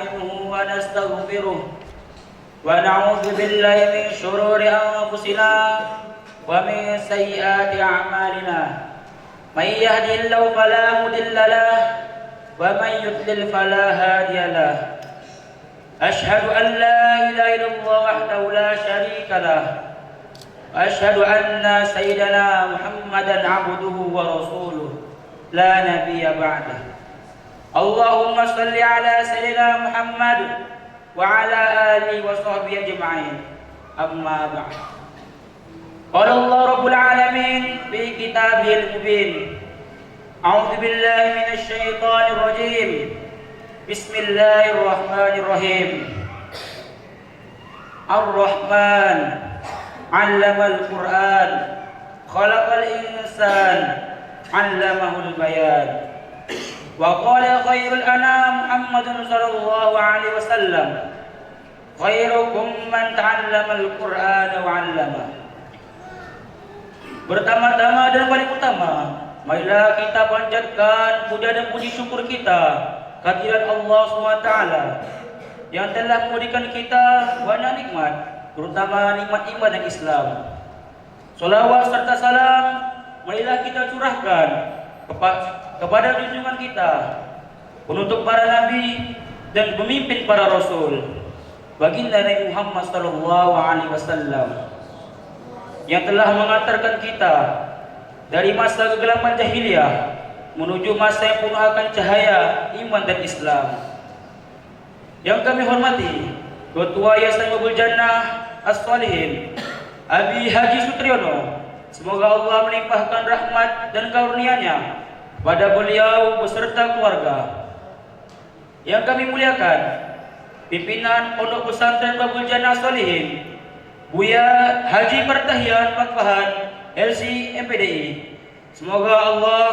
نستعينه ونستغفره ونعوذ بالله من شرور أنفسنا ومن سيئات أعمالنا من يهد الله فلا مضل له ومن يضلل فلا هادي له أشهد أن لا إله إلا الله وحده لا شريك له وأشهد أن سيدنا محمدا عبده ورسوله لا نبي بعده اللهم صل على سيدنا محمد وعلى آله وصحبه أجمعين أما بعد قال الله رب العالمين في كتابه المبين أعوذ بالله من الشيطان الرجيم بسم الله الرحمن الرحيم الرحمن علم القرآن خلق الإنسان علمه البيان وقال خير الأنام محمد صلى الله عليه وسلم خيركم من تعلم القرآن وعلمه. Pertama-tama dan paling utama, marilah kita panjatkan puja dan puji syukur kita kehadirat Allah SWT yang telah memberikan kita banyak nikmat, terutama nikmat iman dan Islam. Salawat serta salam marilah kita curahkan kepada junjungan kita, penutup para nabi dan pemimpin para rasul, baginda Nabi Muhammad sallallahu alaihi wasallam yang telah mengantarkan kita dari masa kegelapan jahiliyah menuju masa yang penuh akan cahaya iman dan Islam. Yang kami hormati Ketua Yayasan Babul Jannah As-Salihin Abi Haji Sutriyono, semoga Allah melimpahkan rahmat dan karunia-Nya pada beliau beserta keluarga. Yang kami muliakan pimpinan Pondok Pesantren Babul Jannah As-Salihin Buya Haji Pertahian Pakpahan LC MPDI, semoga Allah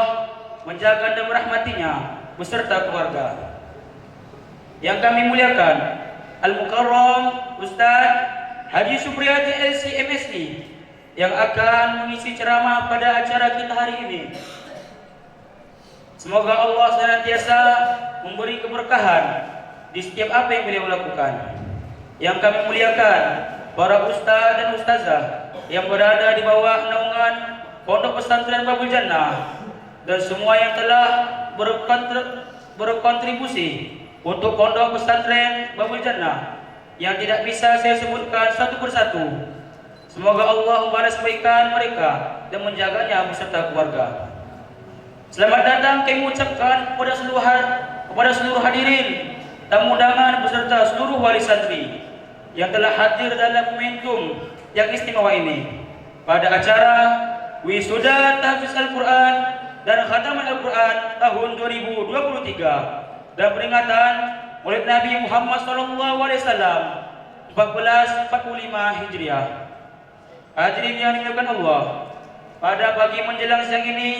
menjaga dan merahmatinya beserta keluarga. Yang kami muliakan Al-Mukarram Ustaz Haji Supriyadi LC MSD yang akan mengisi ceramah pada acara kita hari ini. Semoga Allah senantiasa memberi keberkahan di setiap apa yang beliau lakukan. Yang kami muliakan para ustaz dan ustazah yang berada di bawah naungan Pondok Pesantren Babul Jannah dan semua yang telah berkontribusi untuk Pondok Pesantren Babul Jannah yang tidak bisa saya sebutkan satu persatu. Semoga Allah membalas kebaikan mereka dan menjaganya beserta keluarga. Selamat datang kami ucapkan kepada seluruh hadirin, tamu undangan beserta seluruh wali santri yang telah hadir dalam momentum yang istimewa ini pada acara Wisuda Tahfiz Al-Quran dan Khataman Al-Quran tahun 2023 dan peringatan Maulid Nabi Muhammad SAW 1445 Hijriah. Hadirin yang dimuliakan Allah, pada pagi menjelang siang ini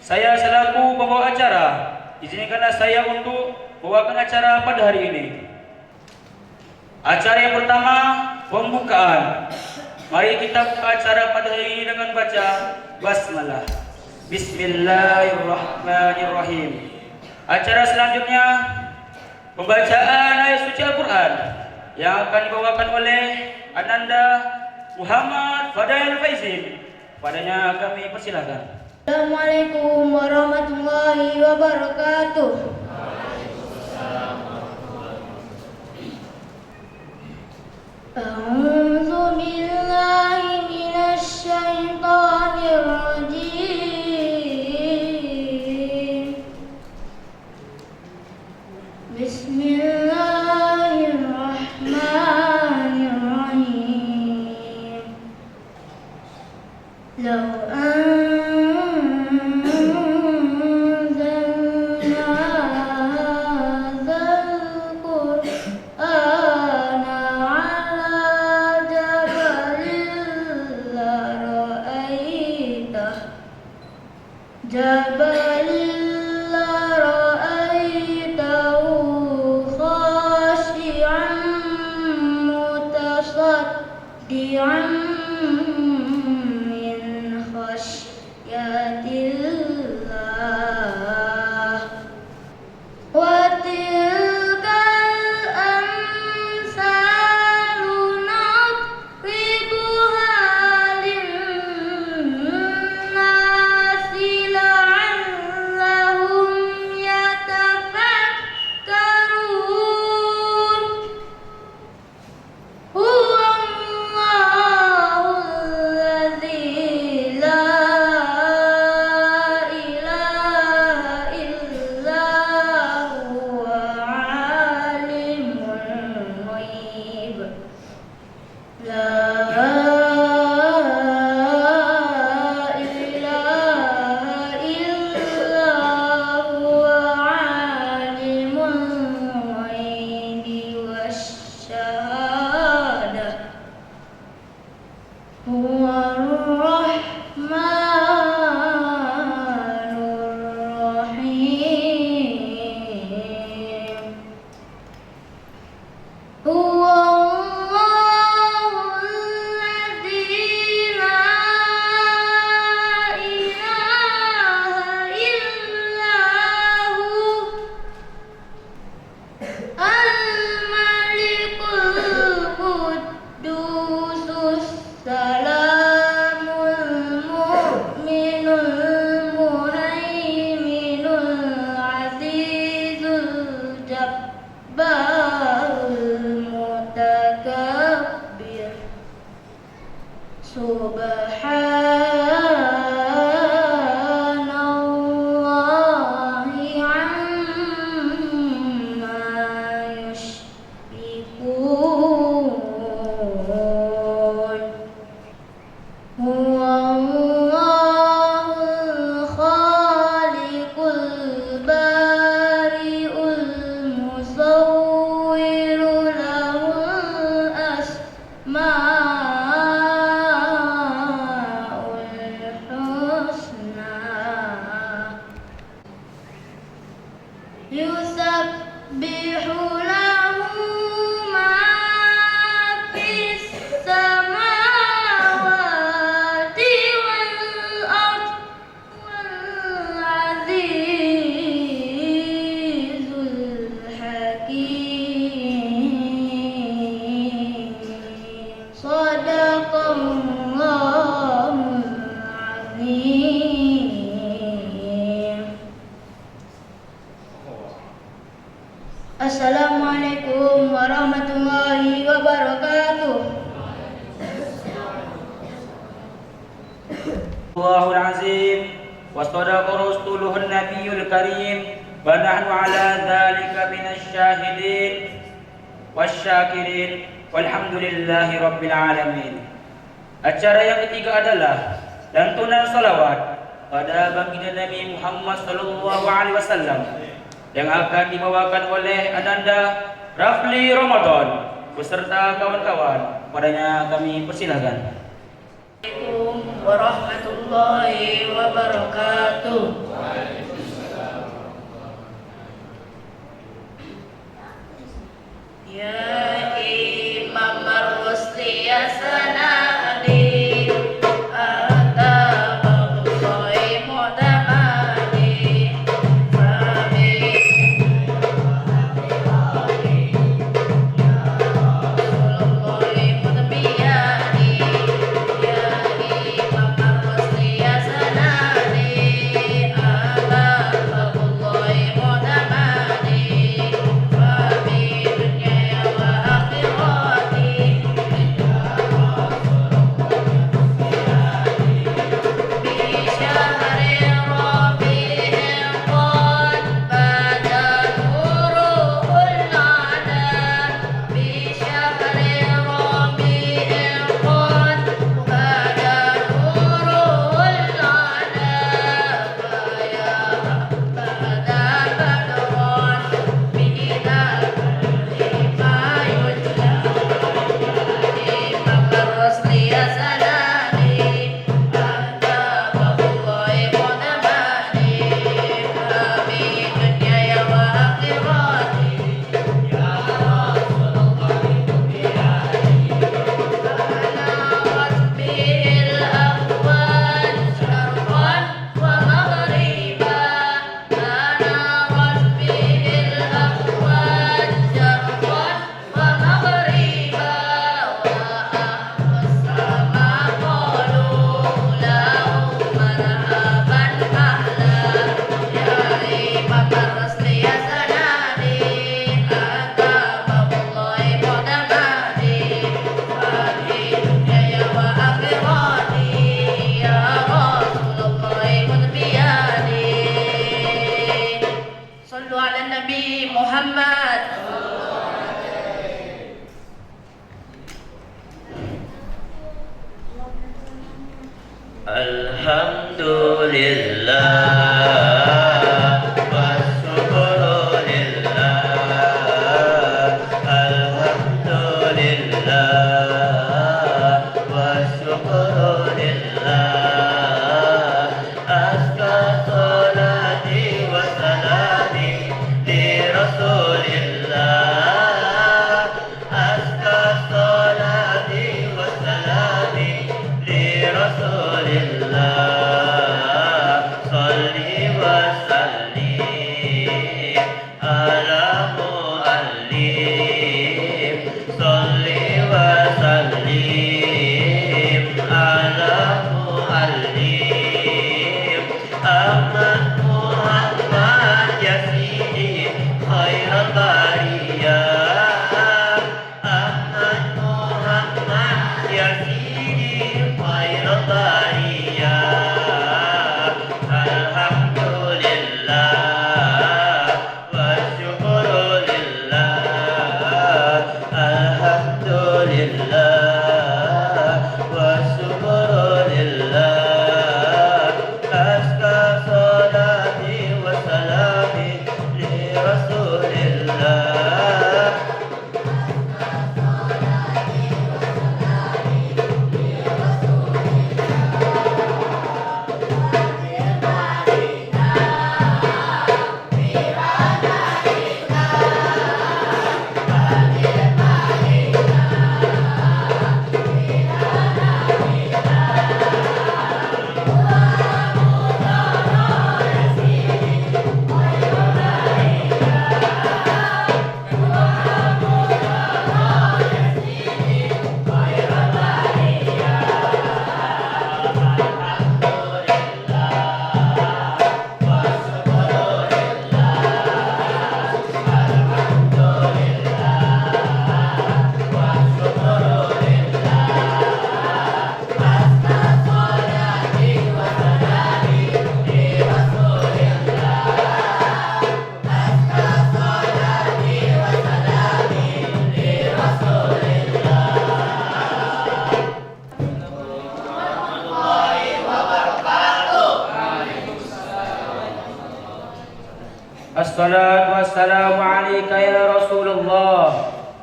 saya selaku pembawa acara izinkanlah saya untuk membawakan acara pada hari ini. Acara yang pertama, pembukaan. Mari kita buka acara pada hari ini dengan baca basmalah. Bismillahirrahmanirrahim. Acara selanjutnya pembacaan ayat suci Al-Quran yang akan dibawakan oleh Ananda Muhammad Fadail Faizin. Padanya kami persilakan. Assalamualaikum warahmatullahi wabarakatuh. A'udzu billahi minasy syaithanir rajim. Bismillahirrahmanirrahim. Law Subhanallahi amma yushrikun. Huwallahul khaliqul bari'ul musawwiru lahul asma'ul husna. Yusabbihu lahu ma fis samawati wal ard wal azizul hakim. Shadaqallahul azim. Assalamualaikum warahmatullahi wabarakatuh. Allahul azim wa sadaqa rasuluhun nabiyul karim wa nahnu ala dzalika minasy syahidin wasyakirin walhamdulillahi rabbil alamin. Acara yang ketiga adalah lantunan salawat pada baginda Nabi Muhammad sallallahu alaihi wasallam yang akan dibawakan oleh Ananda Rafli Ramadan beserta kawan-kawan. Padanya kami persilakan. Assalamualaikum warahmatullahi wabarakatuh. Ya Imam Ar-Rusli ya sanadi ataballahi mu'tamadi Rasulullah mutbiyani. Ya Imam Ar-Rusli ya sanadi ataballahi mu'tamadi Rasulillah,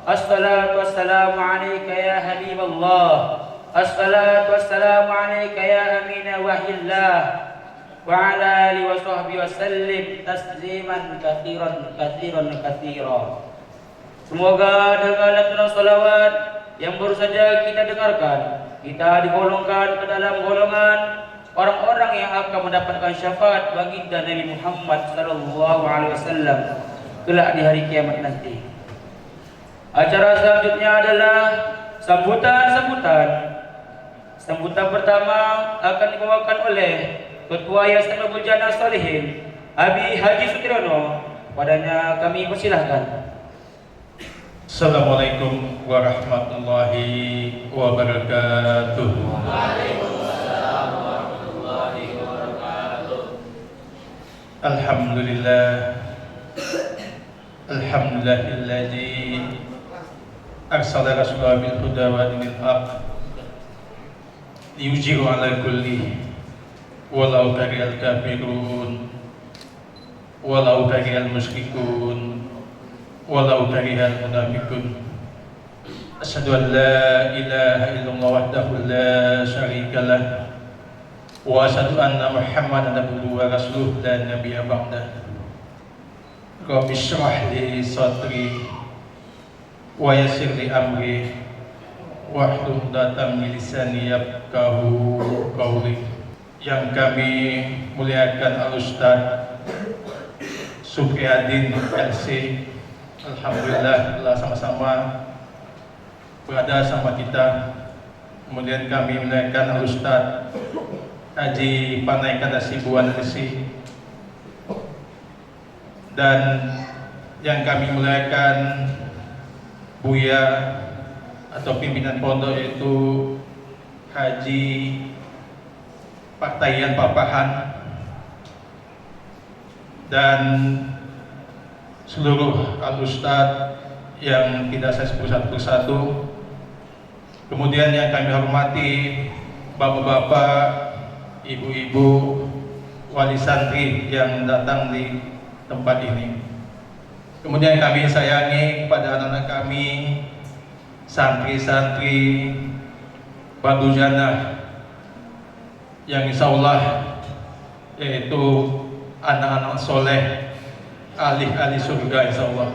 Assalatu wassalamu alayka ya Habiballah. Assalatu wassalamu alayka ya amina wahyillah. Wa ala alihi wa sahbihi wa sallim tasliman katsiran. Semoga dengan lantunan salawat yang baru saja kita dengarkan, kita digolongkan ke dalam golongan orang-orang yang akan mendapatkan syafaat baginda Nabi Muhammad sallallahu alaihi wasallam kelak di hari kiamat nanti. Acara selanjutnya adalah sambutan. Sambutan pertama akan dibawakan oleh Ketua Yayasan Babul Jannah Shalihin, Abi Haji Sutiryono. Padanya kami persilahkan. Assalamualaikum warahmatullahi wabarakatuh. Waalaikumsalam warahmatullahi wabarakatuh. Alhamdulillah. Alhamdulillahilladzi arsala rasulahu bil huda wa dinil haq liyuzhiru ala kulli walau karihal kafirun walau karihal musyrikun walau karihal munafiqun. Asyhadu an la ilaha illallah wahdahu la syarika lah wa asyhadu anna Muhammadan abduhu wa rasuluh la nabiyya ba'dah. Rabbi shrah li sadri wa yassir li amri wahlul 'uqdatam min lisani yafqahu qawli. Yang kami muliakan Al-Ustaz Supriyadin LC, alhamdulillah telah sama-sama berada sama kita. Kemudian kami muliakan Al-Ustaz Haji Panaikan Hasibuan LC, dan yang kami muliakan Buya atau pimpinan pondok, yaitu Haji Paktayan Papahan, dan seluruh Al-Ustaz yang tidak saya sebut satu persatu. Kemudian yang kami hormati bapak-bapak, ibu-ibu, wali santri yang datang di tempat ini. Kemudian kami sayangi kepada anak-anak kami, santri-santri Babul Jannah, yang insya Allah yaitu anak-anak soleh, ahli-ahli surga insya Allah.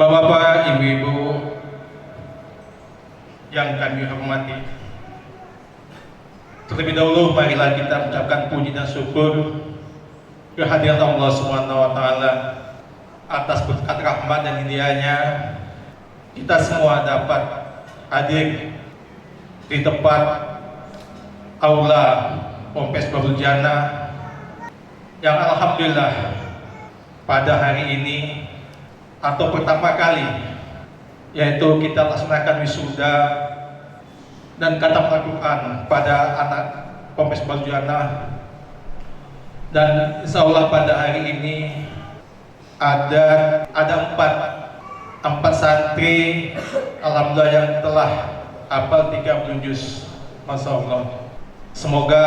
Bapak-bapak, ibu-ibu yang kami hormati, terlebih dahulu marilah kita mengucapkan puji dan syukur kehadirat Allah Subhanahu wa taala atas berkat rahmat dan hidayahnya kita semua dapat hadir di tempat aula Ponpes Babul Jannah yang alhamdulillah pada hari ini atau pertama kali, yaitu kita laksanakan wisuda dan khatam Al-Quran pada anak Ponpes Babul Jannah. Dan insya Allah pada hari ini ada empat santri alhamdulillah yang telah hafal 30 juz. Masya Allah. Semoga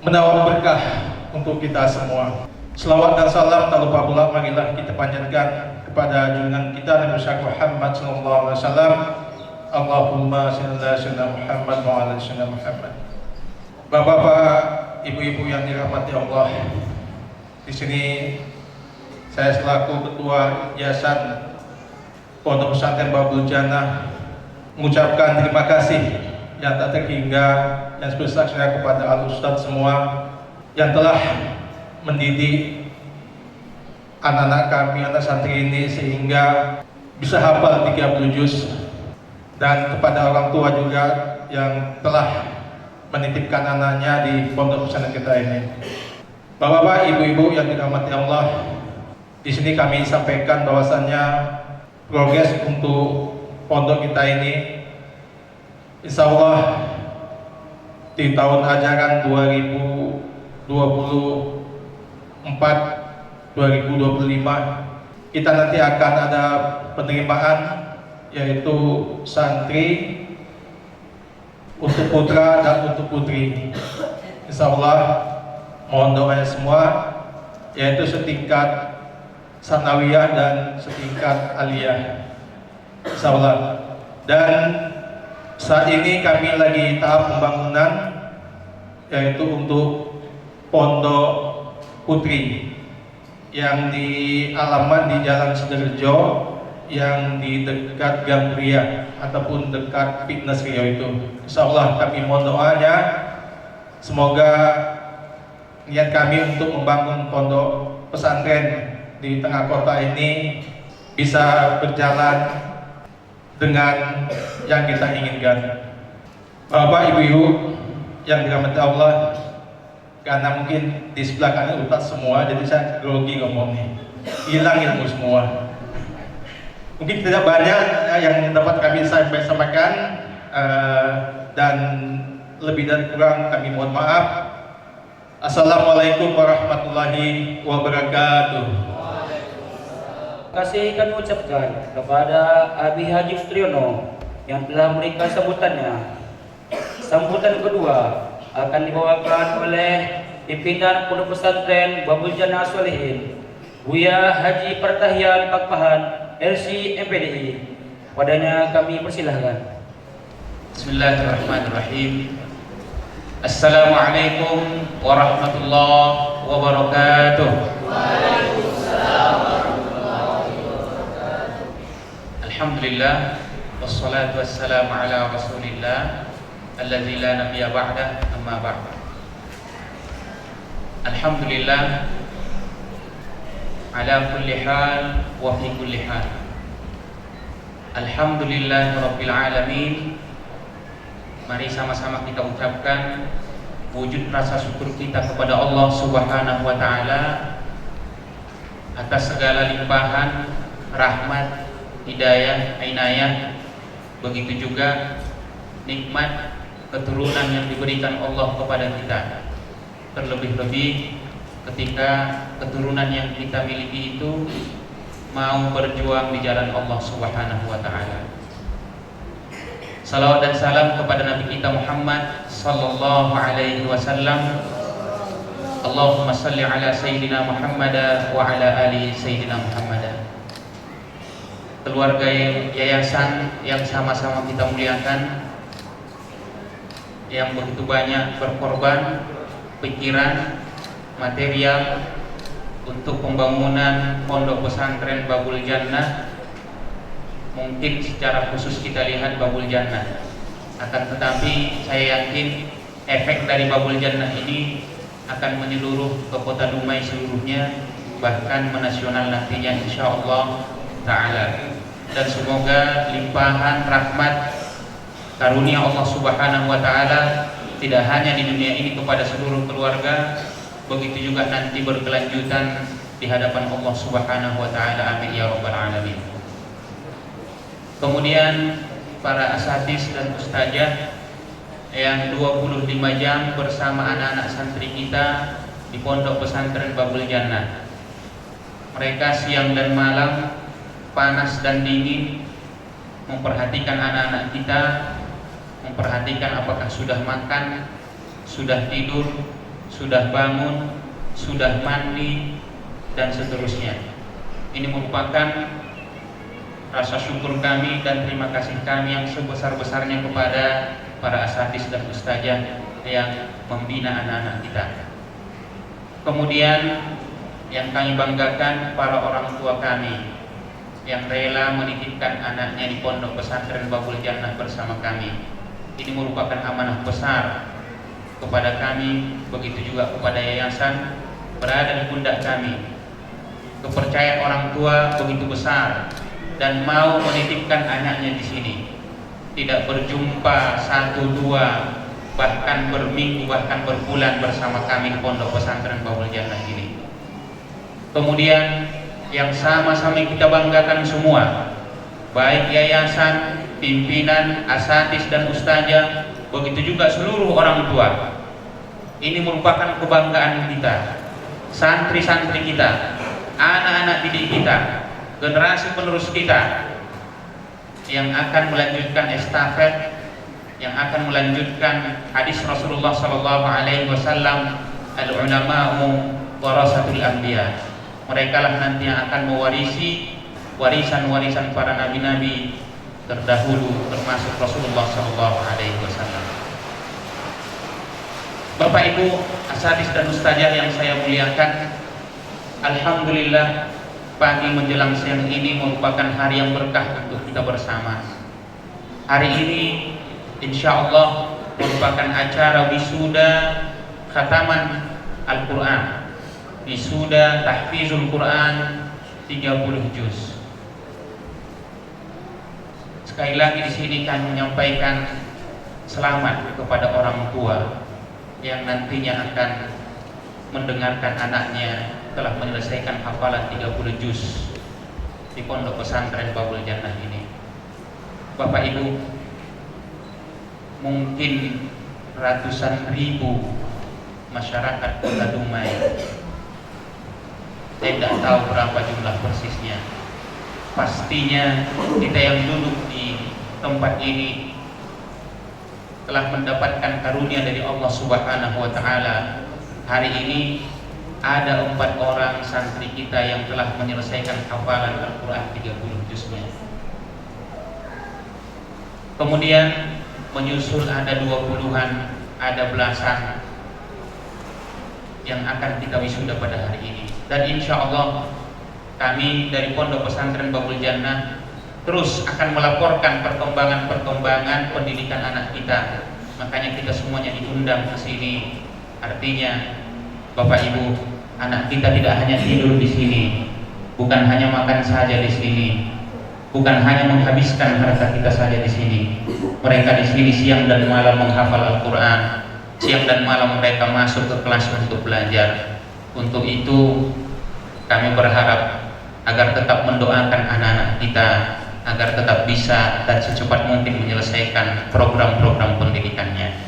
menawan berkah untuk kita semua. Selawat dan salam tak lupa pula marilah kita panjatkan kepada junjungan kita Nabi Muhammad sallallahu alaihi wasallam. Allahumma shalli ala sayyidina Muhammad wa ala sayyidina Muhammad. Bapak-bapak, ibu-ibu yang dirahmati Allah, di sini saya selaku ketua Yayasan Pondok Pesantren Babul Jannah mengucapkan terima kasih yang tak terhingga dan sebesar-besarnya kepada Al-Ustaz semua yang telah mendidik anak-anak kami, anak santri ini sehingga bisa hafal 30 juz, dan kepada orang tua juga yang telah menitipkan anaknya di pondok pesantren kita ini. Bapak-bapak, ibu-ibu yang dirahmati Allah, di sini kami sampaikan bahwasannya progres untuk pondok kita ini insya Allah di tahun ajaran 2024-2025 kita nanti akan ada penerimaan, yaitu santri untuk putra dan untuk putri. Insya Allah mohon doanya semua, yaitu setingkat sanawiyah dan setingkat aliyah, insyaallah. Dan saat ini kami lagi tahap pembangunan, yaitu untuk Pondok Putri yang di alamat di Jalan Sidoarjo, yang di dekat Gambria ataupun dekat Fitness Rio itu. Insyaallah kami mohon doanya, semoga niat kami untuk membangun pondok pesantren di tengah kota ini bisa berjalan dengan yang kita inginkan. Bapak Ibu yang dirahmati Allah, karena mungkin di sebelah kanan utak semua, jadi saya grogi ngomongnya, hilang ilmu semua. Mungkin tidak banyak yang dapat kami sampaikan, dan lebih dan kurang kami mohon maaf. Assalamualaikum warahmatullahi wabarakatuh. Terima kasih kami ucapkan kepada Abi Haji Sutriyono yang telah memberikan sambutannya. Sambutan kedua akan dibawakan oleh pimpinan Pondok Pesantren Babul Jannah Sholihin, Buya Haji Pertahian Pakpahan LC MPDI. Padanya kami persilahkan. Bismillahirrahmanirrahim. Assalamualaikum warahmatullahi wabarakatuh. Waalaikumsalam warahmatullahi wabarakatuh. Alhamdulillah wassalatu wassalamu ala Rasulillah alladzi la nabiyya ba'dah, amma ba'd. Alhamdulillah ala kulli hal wa fi kulli hal. Alhamdulillah rabbil alamin. Mari sama-sama kita ucapkan wujud rasa syukur kita kepada Allah Subhanahu wa taala atas segala limpahan rahmat, hidayah, inayah, begitu juga nikmat keturunan yang diberikan Allah kepada kita. Terlebih-lebih ketika keturunan yang kita miliki itu mau berjuang di jalan Allah Subhanahu wa taala. Salawat dan salam kepada Nabi kita Muhammad sallallahu alaihi wasallam. Allahumma salli ala sayyidina Muhammad wa ala ali sayyidina Muhammad. Keluarga yayasan yang sama-sama kita muliakan, yang begitu banyak berkorban pikiran, material untuk pembangunan Pondok Pesantren Babul Jannah. Mungkin secara khusus kita lihat Babul Jannah, akan tetapi saya yakin efek dari Babul Jannah ini akan menyeluruh ke kota Dumai seluruhnya, bahkan menasional nantinya insyaallah ta'ala. Dan semoga limpahan rahmat karunia Allah Subhanahu wa ta'ala tidak hanya di dunia ini kepada seluruh keluarga, begitu juga nanti berkelanjutan di hadapan Allah Subhanahu wa ta'ala. Amin ya rabbal alamin. Kemudian para asatidz dan ustazah yang 25 jam bersama anak-anak santri kita di Pondok Pesantren Babul Jannah. Mereka siang dan malam, panas dan dingin, memperhatikan anak-anak kita, memperhatikan apakah sudah makan, sudah tidur, sudah bangun, sudah mandi, dan seterusnya. Ini merupakan rasa syukur kami dan terima kasih kami yang sebesar-besarnya kepada para asatidz dan ustazah yang membina anak-anak kita. Kemudian yang kami banggakan para orang tua kami yang rela menitipkan anaknya di Pondok Pesantren Babul Jannah bersama kami. Ini merupakan amanah besar kepada kami, begitu juga kepada yayasan berada di pundak kami. Kepercayaan orang tua begitu besar dan mau menitipkan anaknya di sini, tidak berjumpa satu dua, bahkan berminggu, bahkan berbulan bersama kami di Pondok Pesantren Babul Jannah ini. Kemudian yang sama-sama kita banggakan semua, baik yayasan, pimpinan, asatidz dan ustazah, begitu juga seluruh orang tua. Ini merupakan kebanggaan kita, santri-santri kita, anak-anak didik kita, generasi penerus kita yang akan melanjutkan estafet, yang akan melanjutkan hadis Rasulullah sallallahu alaihi wasallam, al-ulama'u warasatul anbiya. Mereka lah nanti yang akan mewarisi warisan-warisan para nabi-nabi terdahulu, termasuk Rasulullah SAW. Bapak Ibu asatidz dan ustazah yang saya muliakan, alhamdulillah pagi menjelang siang ini merupakan hari yang berkah untuk kita bersama. Hari ini insya Allah merupakan acara wisuda khataman Al-Quran, wisuda tahfizul Quran 30 juz. Sekali lagi di sini kami menyampaikan selamat kepada orang tua yang nantinya akan mendengarkan anaknya telah menyelesaikan hafalan 30 juz di Pondok Pesantren Babul Jannah ini. Bapak Ibu, mungkin ratusan ribu masyarakat Kota Dumai, saya tidak tahu berapa jumlah persisnya. Pastinya kita yang duduk di tempat ini telah mendapatkan karunia dari Allah Subhanahu wa Ta'ala. Hari ini ada 4 orang santri kita yang telah menyelesaikan hafalan Al-Quran 30 juznya. Kemudian menyusul ada 20-an, ada belasan yang akan kita wisuda pada hari ini. Dan insya Allah kami dari Pondok Pesantren Babul Jannah terus akan melaporkan perkembangan pendidikan anak kita. Makanya kita semuanya diundang ke sini. Artinya Bapak Ibu, anak kita tidak hanya tidur di sini, bukan hanya makan saja di sini, bukan hanya menghabiskan harta kita saja di sini. Mereka di sini siang dan malam menghafal Al-Quran, siang dan malam mereka masuk ke kelas untuk belajar. Untuk itu kami berharap agar tetap mendoakan anak-anak kita agar tetap bisa dan secepat mungkin menyelesaikan program-program pendidikannya.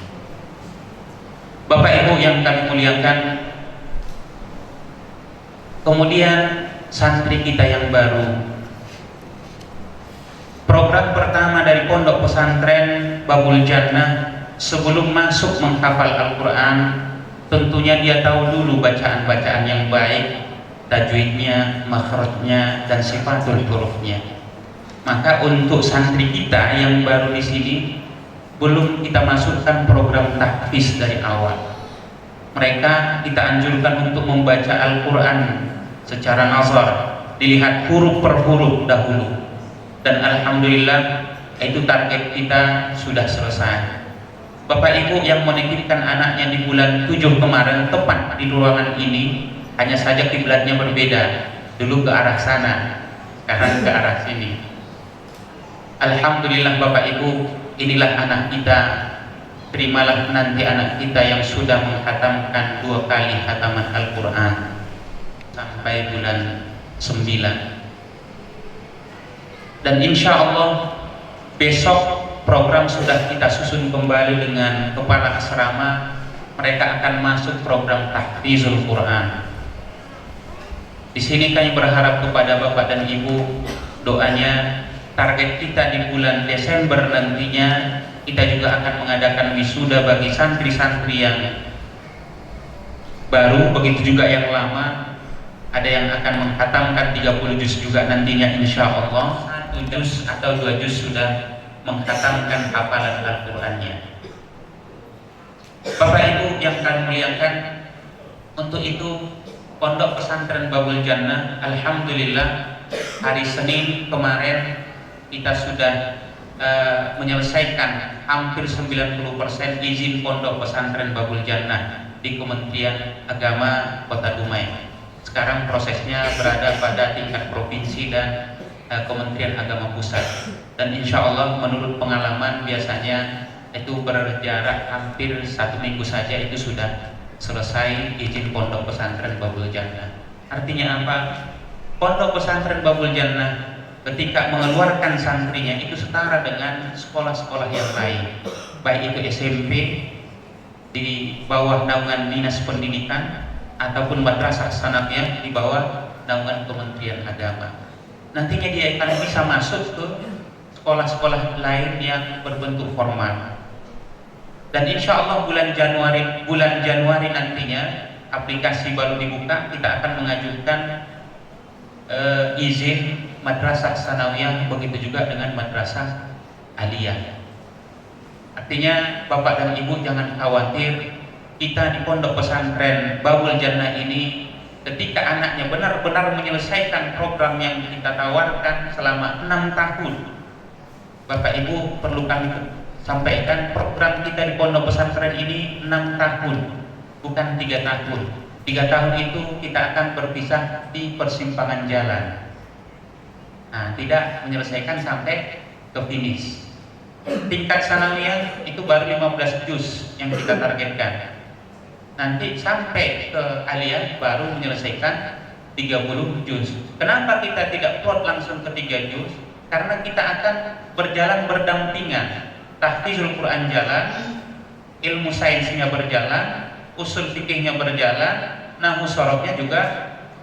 Bapak Ibu yang kami muliakan, kemudian santri kita yang baru, program pertama dari Pondok Pesantren Babul Jannah sebelum masuk menghafal Al-Quran, tentunya dia tahu dulu bacaan-bacaan yang baik, tajwidnya, makhrajnya, dan sifatul hurufnya. Maka untuk santri kita yang baru di sini belum kita masukkan program tahfiz dari awal. Mereka kita anjurkan untuk membaca Al-Quran secara nazar, dilihat huruf per huruf dahulu. Dan alhamdulillah itu target kita sudah selesai. Bapak Ibu yang menitipkan anaknya di bulan 7 kemarin tepat di ruangan ini, hanya saja kiblatnya berbeda. Dulu ke arah sana, sekarang ke arah sini. Alhamdulillah Bapak Ibu, inilah anak kita. Terimalah nanti anak kita yang sudah menghatamkan 2 kali khataman Al-Quran sampai bulan 9. Dan insya Allah besok program sudah kita susun kembali dengan kepala asrama. Mereka akan masuk program tahfizul Quran. Di sini kami berharap kepada Bapak dan Ibu, doanya target kita di bulan Desember nantinya kita juga akan mengadakan wisuda bagi santri-santri yang baru, begitu juga yang lama. Ada yang akan menghatamkan 30 juz juga nantinya insya Allah. 1 juz atau 2 juz sudah menghatamkan hafalan Al-Qurannya. Bapak Ibu yang kami muliakan, untuk itu Pondok Pesantren Babul Jannah alhamdulillah hari Senin kemarin kita sudah menyelesaikan hampir 90% izin Pondok Pesantren Babul Jannah di Kementerian Agama Kota Dumai. Sekarang prosesnya berada pada tingkat provinsi dan Kementerian Agama Pusat. Dan insya Allah menurut pengalaman biasanya itu berjarak hampir 1 minggu saja itu sudah selesai izin Pondok Pesantren Babul Jannah. Artinya apa? Pondok Pesantren Babul Jannah ketika mengeluarkan santrinya itu setara dengan sekolah-sekolah yang lain, baik itu SMP di bawah naungan Dinas Pendidikan ataupun madrasah sanawiyah di bawah naungan Kementerian Agama. Nantinya dia akan bisa masuk ke sekolah-sekolah lain yang berbentuk formal. Dan insya Allah bulan Januari nantinya aplikasi baru dibuka, kita akan mengajukan izin madrasah sanawiyah, begitu juga dengan madrasah aliyah. Artinya Bapak dan Ibu jangan khawatir, kita di pondok pesantren Babul Jannah ini ketika anaknya benar-benar menyelesaikan program yang kita tawarkan selama 6 tahun. Bapak Ibu perlu kami sampaikan, program kita di pondok pesantren ini 6 tahun, bukan 3 tahun. 3 tahun itu kita akan berpisah di persimpangan jalan. Nah, tidak menyelesaikan sampai ke finish. Tingkat sanawiyah itu baru 15 juz yang kita targetkan. Nanti sampai ke aliyah baru menyelesaikan 30 juz. Kenapa kita tidak plot langsung ke 3 juz? Karena kita akan berjalan berdampingan. Tahfizul Quran jalan, ilmu sainsnya berjalan, usul fikihnya berjalan, nahwu sorofnya juga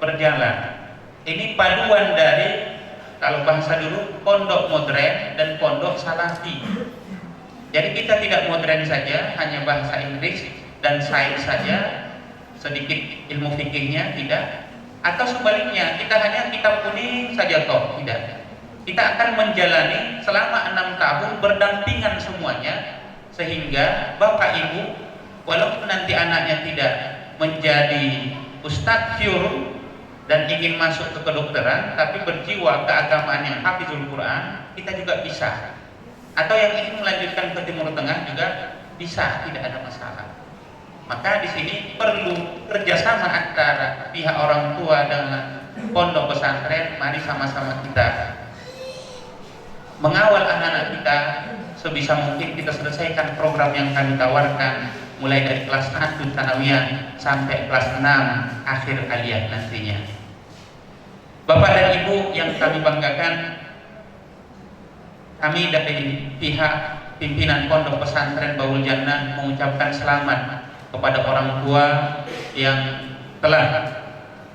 berjalan. Ini paduan dari, kalau bahasa dulu, pondok modern dan pondok salafi. Jadi kita tidak modern saja, hanya bahasa Inggris dan sains saja, sedikit ilmu fikihnya tidak. Atau sebaliknya, kita hanya kitab kuning saja toh, tidak. Kita akan menjalani selama 6 tahun berdampingan semuanya, sehingga Bapak Ibu, walaupun nanti anaknya tidak menjadi ustadz syur dan ingin masuk ke kedokteran, tapi berjiwa keagamaan yang hafizul Quran, kita juga bisa. Atau yang ingin melanjutkan ke Timur Tengah juga bisa, tidak ada masalah. Maka di sini perlu kerjasama antara pihak orang tua dengan pondok pesantren. Mari sama-sama kita mengawal anak-anak kita sebisa mungkin, kita selesaikan program yang kami tawarkan, mulai dari kelas 1 sanawiyah sampai kelas 6 akhir aliyah nantinya. Bapak dan Ibu yang kami banggakan, kami dari pihak pimpinan Pondok Pesantren Babul Jannah mengucapkan selamat kepada orang tua yang telah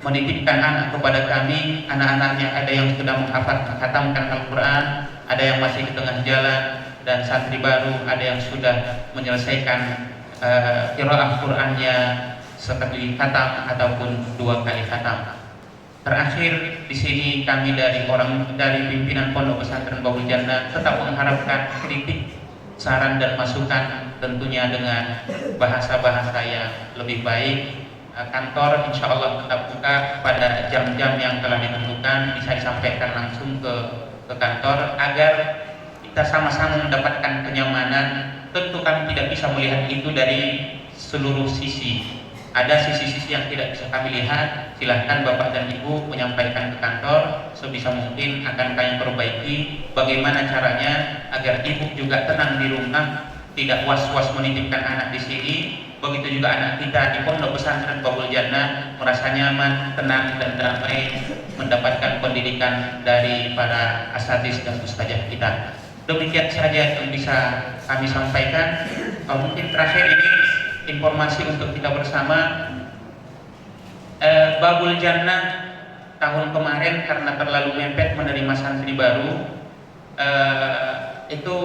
menitipkan anak kepada kami. Anak-anaknya ada yang sudah menghatamkan Al-Quran, ada yang masih di tengah jalan, dan santri baru ada yang sudah menyelesaikan qiraah Qur'annya sekali khatam ataupun 2 kali khatam. Terakhir di sini kami dari pimpinan Pondok Pesantren Babul Jannah tetap mengharapkan kritik, saran dan masukan, tentunya dengan bahasa-bahasa yang lebih baik. Kantor insya Allah tetap buka pada jam-jam yang telah ditentukan, bisa disampaikan langsung ke kantor agar kita sama-sama mendapatkan kenyamanan. Tentu kami tidak bisa melihat itu dari seluruh sisi. Ada sisi-sisi yang tidak bisa kami lihat, silahkan Bapak dan Ibu menyampaikan ke kantor, sebisa mungkin akan kami perbaiki bagaimana caranya agar Ibu juga tenang di rumah, tidak was-was menitipkan anak di sini. Begitu juga anak kita di Pondok Pesantren Babul Jannah merasa nyaman, tenang dan damai mendapatkan pendidikan dari para asatidz dan ustazah kita. Demikian saja yang bisa kami sampaikan. Mungkin terakhir ini informasi untuk kita bersama. Babul Jannah tahun kemarin karena terlalu mepet menerima santri baru, itu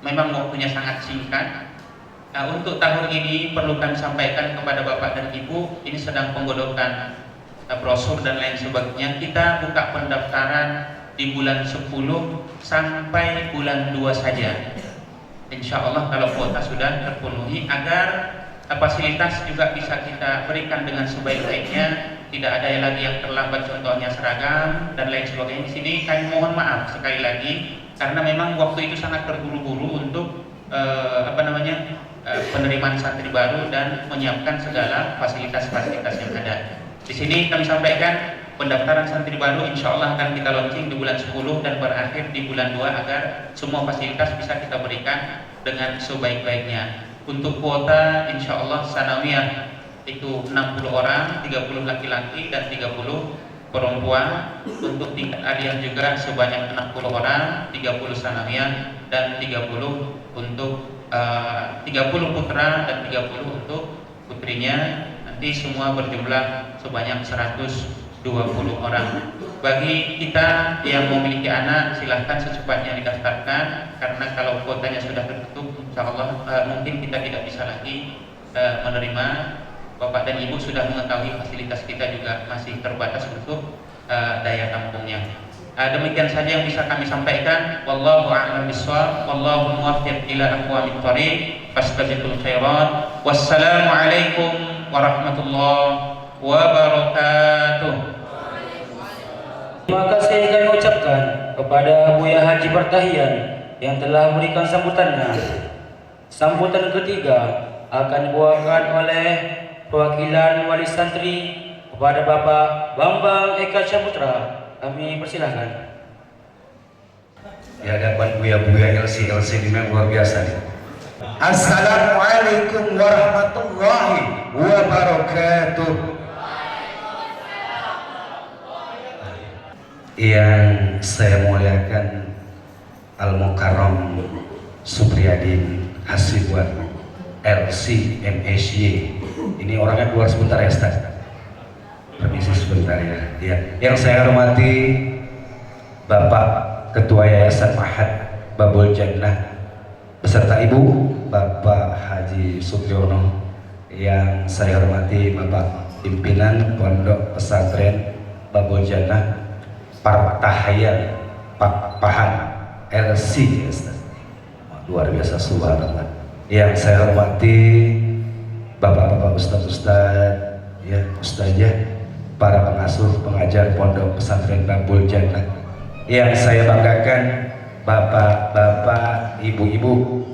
memang waktunya sangat singkat. Untuk tahun ini perlu kami sampaikan kepada Bapak dan Ibu, ini sedang penggodokan brosur dan lain sebagainya. Kita buka pendaftaran di bulan 10 sampai bulan 2 saja. Insya Allah kalau kuota sudah terpenuhi, agar fasilitas juga bisa kita berikan dengan sebaik-baiknya, tidak ada lagi yang terlambat, contohnya seragam dan lain sebagainya. Di sini kami mohon maaf sekali lagi karena memang waktu itu sangat terburu-buru untuk penerimaan santri baru dan menyiapkan segala fasilitas-fasilitas yang ada. Di sini kami sampaikan pendaftaran santri baru insya Allah akan kita launching di bulan 10 dan berakhir di bulan 2 agar semua fasilitas bisa kita berikan dengan sebaik-baiknya. Untuk kuota insya Allah sanawiyah itu 60 orang, 30 laki-laki dan 30 perempuan. Untuk tingkat aliyah juga sebanyak 60 orang, 30 sanawiyah dan 30 untuk 30 putra dan 30 untuk putrinya. Nanti semua berjumlah sebanyak 120 orang. Bagi kita yang memiliki anak, silahkan secepatnya didaftarkan, karena kalau kuotanya sudah tertutup, insya Allah mungkin kita tidak bisa lagi menerima. Bapak dan Ibu sudah mengetahui fasilitas kita juga masih terbatas untuk daya tampungnya. Demikian saja yang bisa kami sampaikan. Wallahu a'lam bishawab. Wallahu muwaffiq ila aqwamit thoriq. Fastabiqul khairat. Wassalamualaikum warahmatullahi wabarakatuh. Terima kasih kami ucapkan kepada Buya Haji Pertahian yang telah memberikan sambutannya. Sambutan ketiga akan dibawakan oleh perwakilan wali santri kepada Bapak Bambang Eka Saputra. Kami persilahkan. Di hadapan buya-buya LC ini memang luar biasa nih. Assalamualaikum warahmatullahi wabarakatuh. Yang saya muliakan Al-Mukarram Supriyadin Hasibuan LC MSY. Ini orangnya keluar sebentar ya Ustaz. Permisi sebentar ya. Ya. Yang saya hormati Bapak Ketua Yayasan Ma'had Babul Jannah beserta Ibu Bapak Haji Supriyono. Yang saya hormati Bapak Pimpinan Pondok Pesantren Babul Jannah Partahayan Pak Pahan LC. Luar biasa, subhanallah. Yang saya hormati Bapak-bapak Ustaz-ustaz, ya Ustazah, para pengasuh pengajar Pondok Pesantren Babul Jannah. Yang saya banggakan bapak-bapak, ibu-ibu,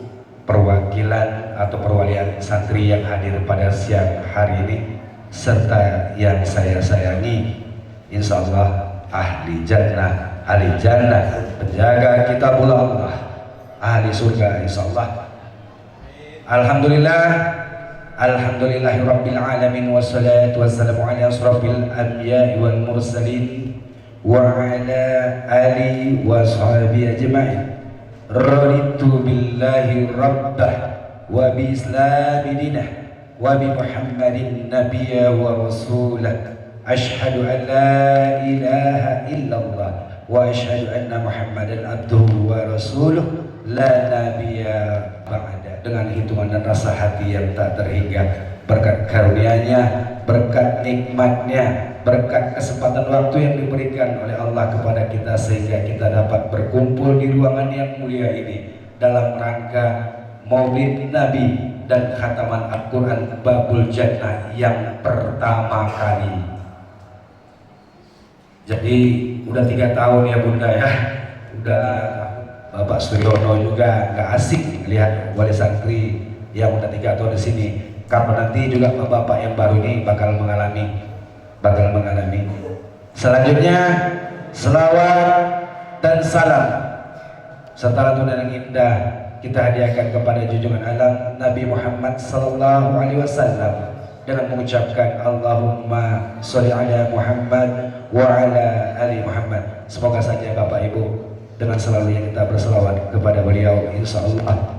perwakilan atau perwalian santri yang hadir pada siang hari ini, serta yang saya sayangi, insya Allah ahli jannah, penjaga kitabullah Allah, ahli surga insya Allah. Alhamdulillahirabbil alamin wassalatu wassalamu ala asrofil anbiya'i wal mursalin wa ala alihi wa sahbihi ajma'in. Raditu billahi rabbah wa bi islami dinah wa bi Muhammadin nabiyya wa rasulah. Ashhadu an la ilaha illallah wa ashhadu anna Muhammadan abduhu wa rasuluh la nabiyya ba'da. Dengan hitungan dan rasa hati yang tak terhingga, berkat karunia-Nya, berkat nikmat-Nya, berkat kesempatan waktu yang diberikan oleh Allah kepada kita sehingga kita dapat berkumpul di ruangan yang mulia ini dalam rangka Maulid Nabi dan khataman Al-Quran Babul Jannah yang pertama kali. Jadi udah 3 tahun ya Bunda ya, udah Bapak Suryono juga nggak asik lihat wali santri yang udah 3 tahun di sini, karena nanti juga bapak yang baru ini bakal mengalami. Selanjutnya selawat dan salam serta lantunan yang indah kita hadiahkan kepada junjungan alam Nabi Muhammad sallallahu alaihi wasallam dengan mengucapkan Allahumma sholli ala Muhammad wa ala ali Muhammad. Semoga saja Bapak Ibu dengan selalunya kita berselawat kepada beliau, insya Allah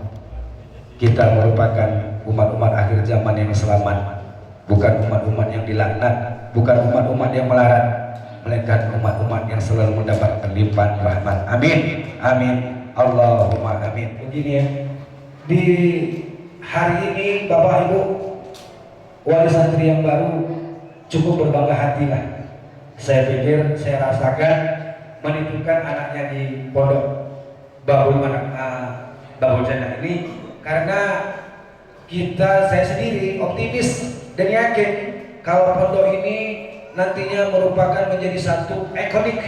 kita merupakan umat-umat akhir zaman yang selamat, bukan umat-umat yang dilaknat, bukan umat-umat yang melarat, melainkan umat-umat yang selalu mendapat limpahan rahmat. Amin, amin, Allahumma amin. Begini ya, di hari ini Bapak Ibu wali santri yang baru cukup berbangga hati lah. Saya pikir, saya rasakan menitipkan anaknya di Pondok Babul Jannah ini karena saya sendiri optimis dan yakin kalau pondok ini nantinya merupakan menjadi satu ikonik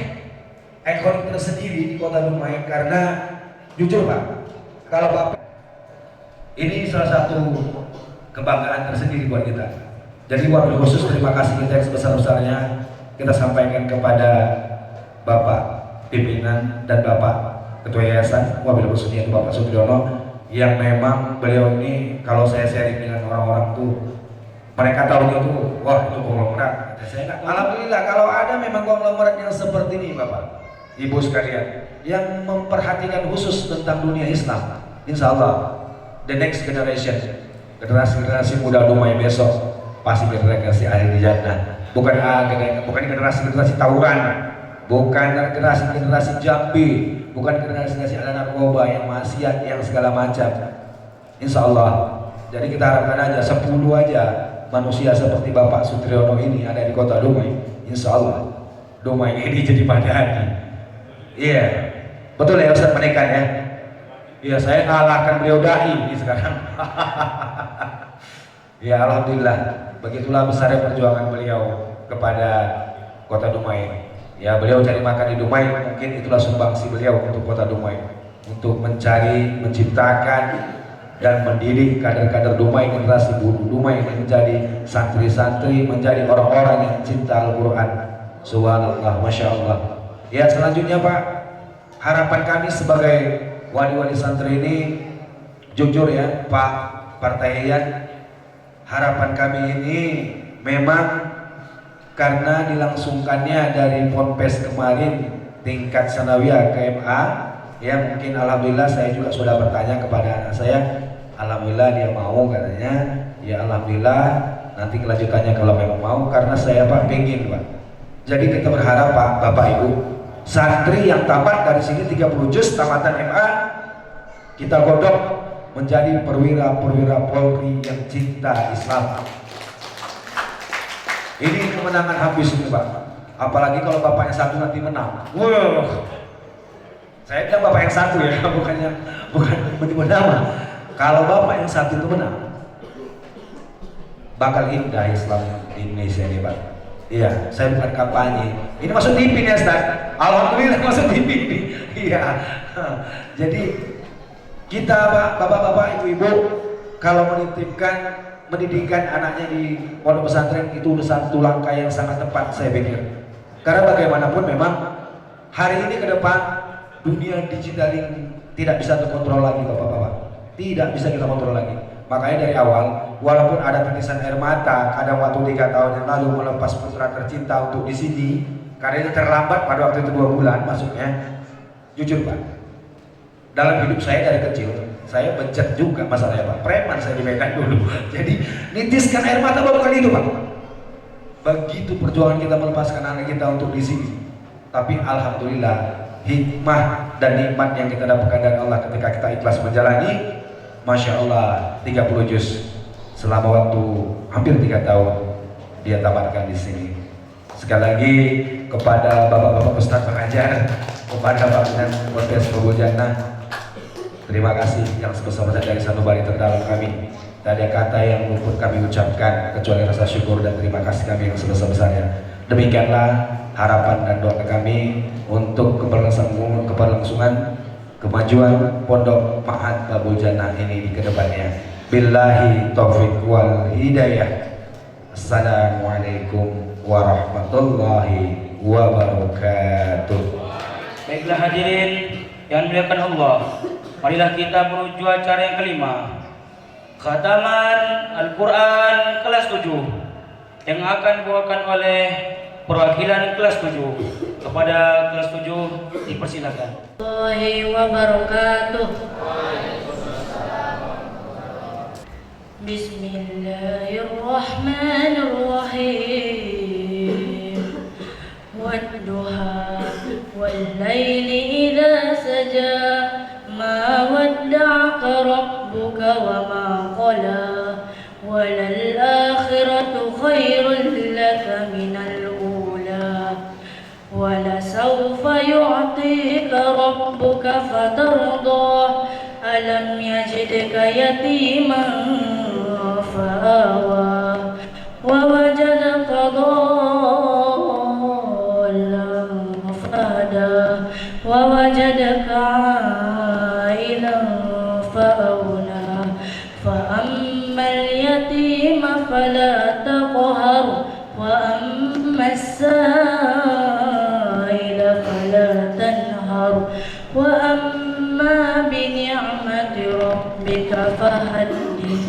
tersendiri di Kota Dumai. Karena jujur Pak, kalau Bapak ini salah satu kebanggaan tersendiri buat kita. Jadi wabil khusus terima kasih kita yang sebesar-besarnya kita sampaikan kepada Bapak pimpinan dan Bapak Ketua Yayasan, wabil khususnya itu Bapak Supriyono, yang memang beliau ini kalau saya sharing dengan orang-orang tuh mereka tahunya tuh wah itu konglomerat. Saya enggak. Alhamdulillah kalau ada memang konglomerat yang seperti ini Bapak Ibu sekalian yang memperhatikan khusus tentang dunia Islam, insya Allah the next generation, generasi muda Dumai besok pasti generasi ahli jannah. Bukan generasi tawuran, bukan generasi jambi, bukan generasi ala narkoba yang maksiat yang segala macam. Insya Allah. Jadi kita harapkan aja 10 aja manusia seperti Bapak Supriyono ini ada di Kota Dumai. Insya Allah Dumai ini jadi madani. Iya, betul ya Ustaz menekan ya. Iya, saya ngalahkan beliau dai ini sekarang. Ya alhamdulillah, begitulah besarnya perjuangan beliau kepada kota Dumai. Ya beliau cari makan di Dumai, mungkin itulah sumbangsi beliau untuk kota Dumai, untuk mencari, menciptakan dan mendidik kader-kader Dumai, generasi budu Dumai yang menjadi santri-santri, menjadi orang-orang yang cinta Al-Quran. Subhanallah, Masya Allah. Ya selanjutnya Pak, harapan kami sebagai wali-wali santri ini, jujur ya Pak Partaian, harapan kami ini memang karena dilangsungkannya dari Ponpes kemarin tingkat sanawiyah ke MA, ya mungkin alhamdulillah saya juga sudah bertanya kepada anak saya, alhamdulillah dia mau katanya, ya alhamdulillah nanti kelanjutannya kalau memang mau, karena saya Pak pengen Pak. Jadi kita berharap Pak, Bapak Ibu, santri yang tamat dari sini 30 juz tamatan MA, kita godok menjadi perwira-perwira Polri yang cinta Islam. Ini kemenangan habis ini Pak. Apalagi kalau Bapak yang satu nanti menang. Wow. Saya bilang Bapak yang satu ya, bukan menyebut nama. Kalau Bapak yang satu itu menang, bakal indah Islam di Indonesia ini Pak. Iya, saya bukan kampanye. Ini masuk TV nih Ustaz. Alhamdulillah masuk TV ini. Iya. Jadi kita Pak, bapak-bapak, ibu-ibu, kalau menitipkan mendidikan anaknya di pondok pesantren itu udah satu langkah yang sangat tepat saya pikir. Karena bagaimanapun memang hari ini ke depan dunia digital ini tidak bisa terkontrol lagi bapak-bapak. Tidak bisa kita kontrol lagi. Makanya dari awal, walaupun ada titisan air mata, kadang waktu 3 tahun yang lalu melepas putra tercinta untuk di sini, karena itu terlambat pada waktu itu 2 bulan masuknya. Jujur Pak, dalam hidup saya dari kecil, saya becet juga masalahnya Pak, preman saya di Medan dulu. Jadi nitiskan air mata bukan itu Pak. Begitu perjuangan kita melepaskan anak kita untuk di sini. Tapi alhamdulillah hikmah dan nikmat yang kita dapatkan dari Allah ketika kita ikhlas menjalani, Masya Allah 30 juz selama waktu hampir 3 tahun dia tamatkan di sini. Sekali lagi kepada bapak-bapak Ustadz pengajar, kepada Pak Pimpinan Ponpes Babul Jannah, terima kasih yang sebesar-besarnya dari sanubari terdalam kami. Tak ada kata yang luput kami ucapkan kecuali rasa syukur dan terima kasih kami yang sebesar-besarnya. Demikianlah harapan dan doa kami untuk keberlangsungan kemajuan Pondok Ma'had Babul Jannah ini di kedepannya. Billahi taufiq wal hidayah. Assalamualaikum warahmatullahi wabarakatuh. Baiklah hadirin yang dimuliakan Allah, marilah kita menuju acara yang kelima, Khataman Al-Quran kelas 7 yang akan dibawakan oleh perwakilan kelas 7. Kepada kelas 7 dipersilakan. Warahmatullahi wabarakatuh. Bismillahirrahmanirrahim. Wadduha wal laili idza saja, ma wadda'aka rabbuka wa ma qala, walal akhiratu khairul laka minal ula, ولسوف يعطيك ربك فترضى ألم يجدك يتيما فآوى ووجدك ضالا فهدى ووجدك عائلا فأغنى فأما اليتيم فلا تقهر وأما السائل فلا تنهر وأما بنعمة ربك فحدث.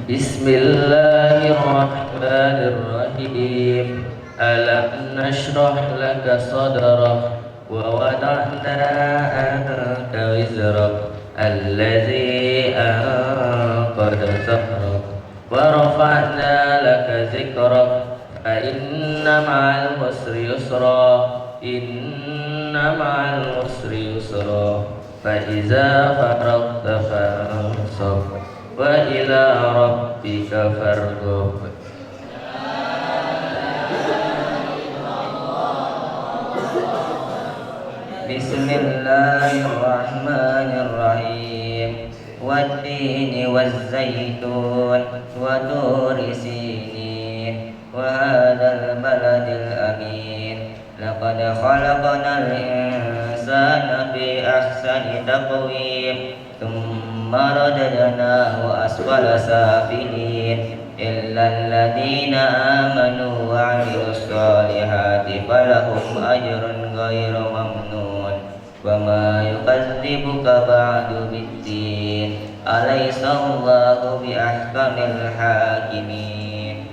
بسم الله الرحمن الرحيم. ألم نشرح لك صدرك ووضعنا عنك وزرك الذي أنقض ظهرك ورفعنا لك ذكرك فإن مع العسر يسرا إن مع العسر يسرا فإذا فرغت فانصب وإلى ربك فارغب. بسم الله الرحمن الرحيم والتين والزيتون وطور سينين وهذا البلد الأمين لقد خلقنا الإنسان في أحسن تقويم ثم رددناه أسفل سافلين إلا الذين آمنوا وعملوا الصالحات فلهم أجر غير ممنون وما يكذبك بعد بالدين أليس الله بأحكم الحاكمين.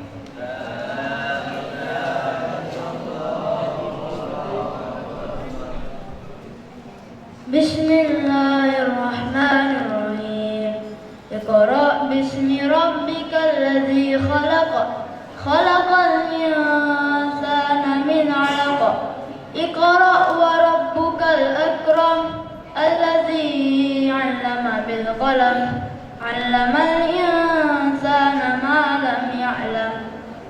بسم الله الرحمن الرحيم اقرأ باسم ربك الذي خلق خلق الإنسان من علق اقرأ وربك الأكرم الذي علم بالقلم علم الإنسان ما لم يعلم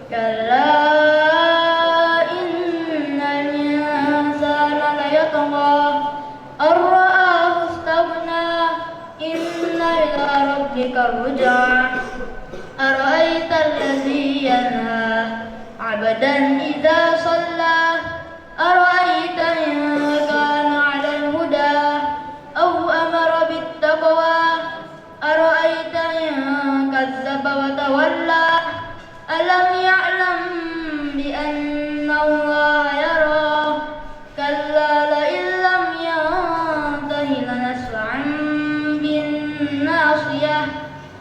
كلا إن الإنسان ليطغى أن رآه استغنى إن إلى ربك الرجعى أرأيت الذي ينهى عبدا إذا صلى أرأيت إن كان على الهدى أو أمر بالتقوى أرأيت إن كذب وتولى ألم يعلم بأن الله يرى كلا لئن لم ينته لنسفعا بالناصية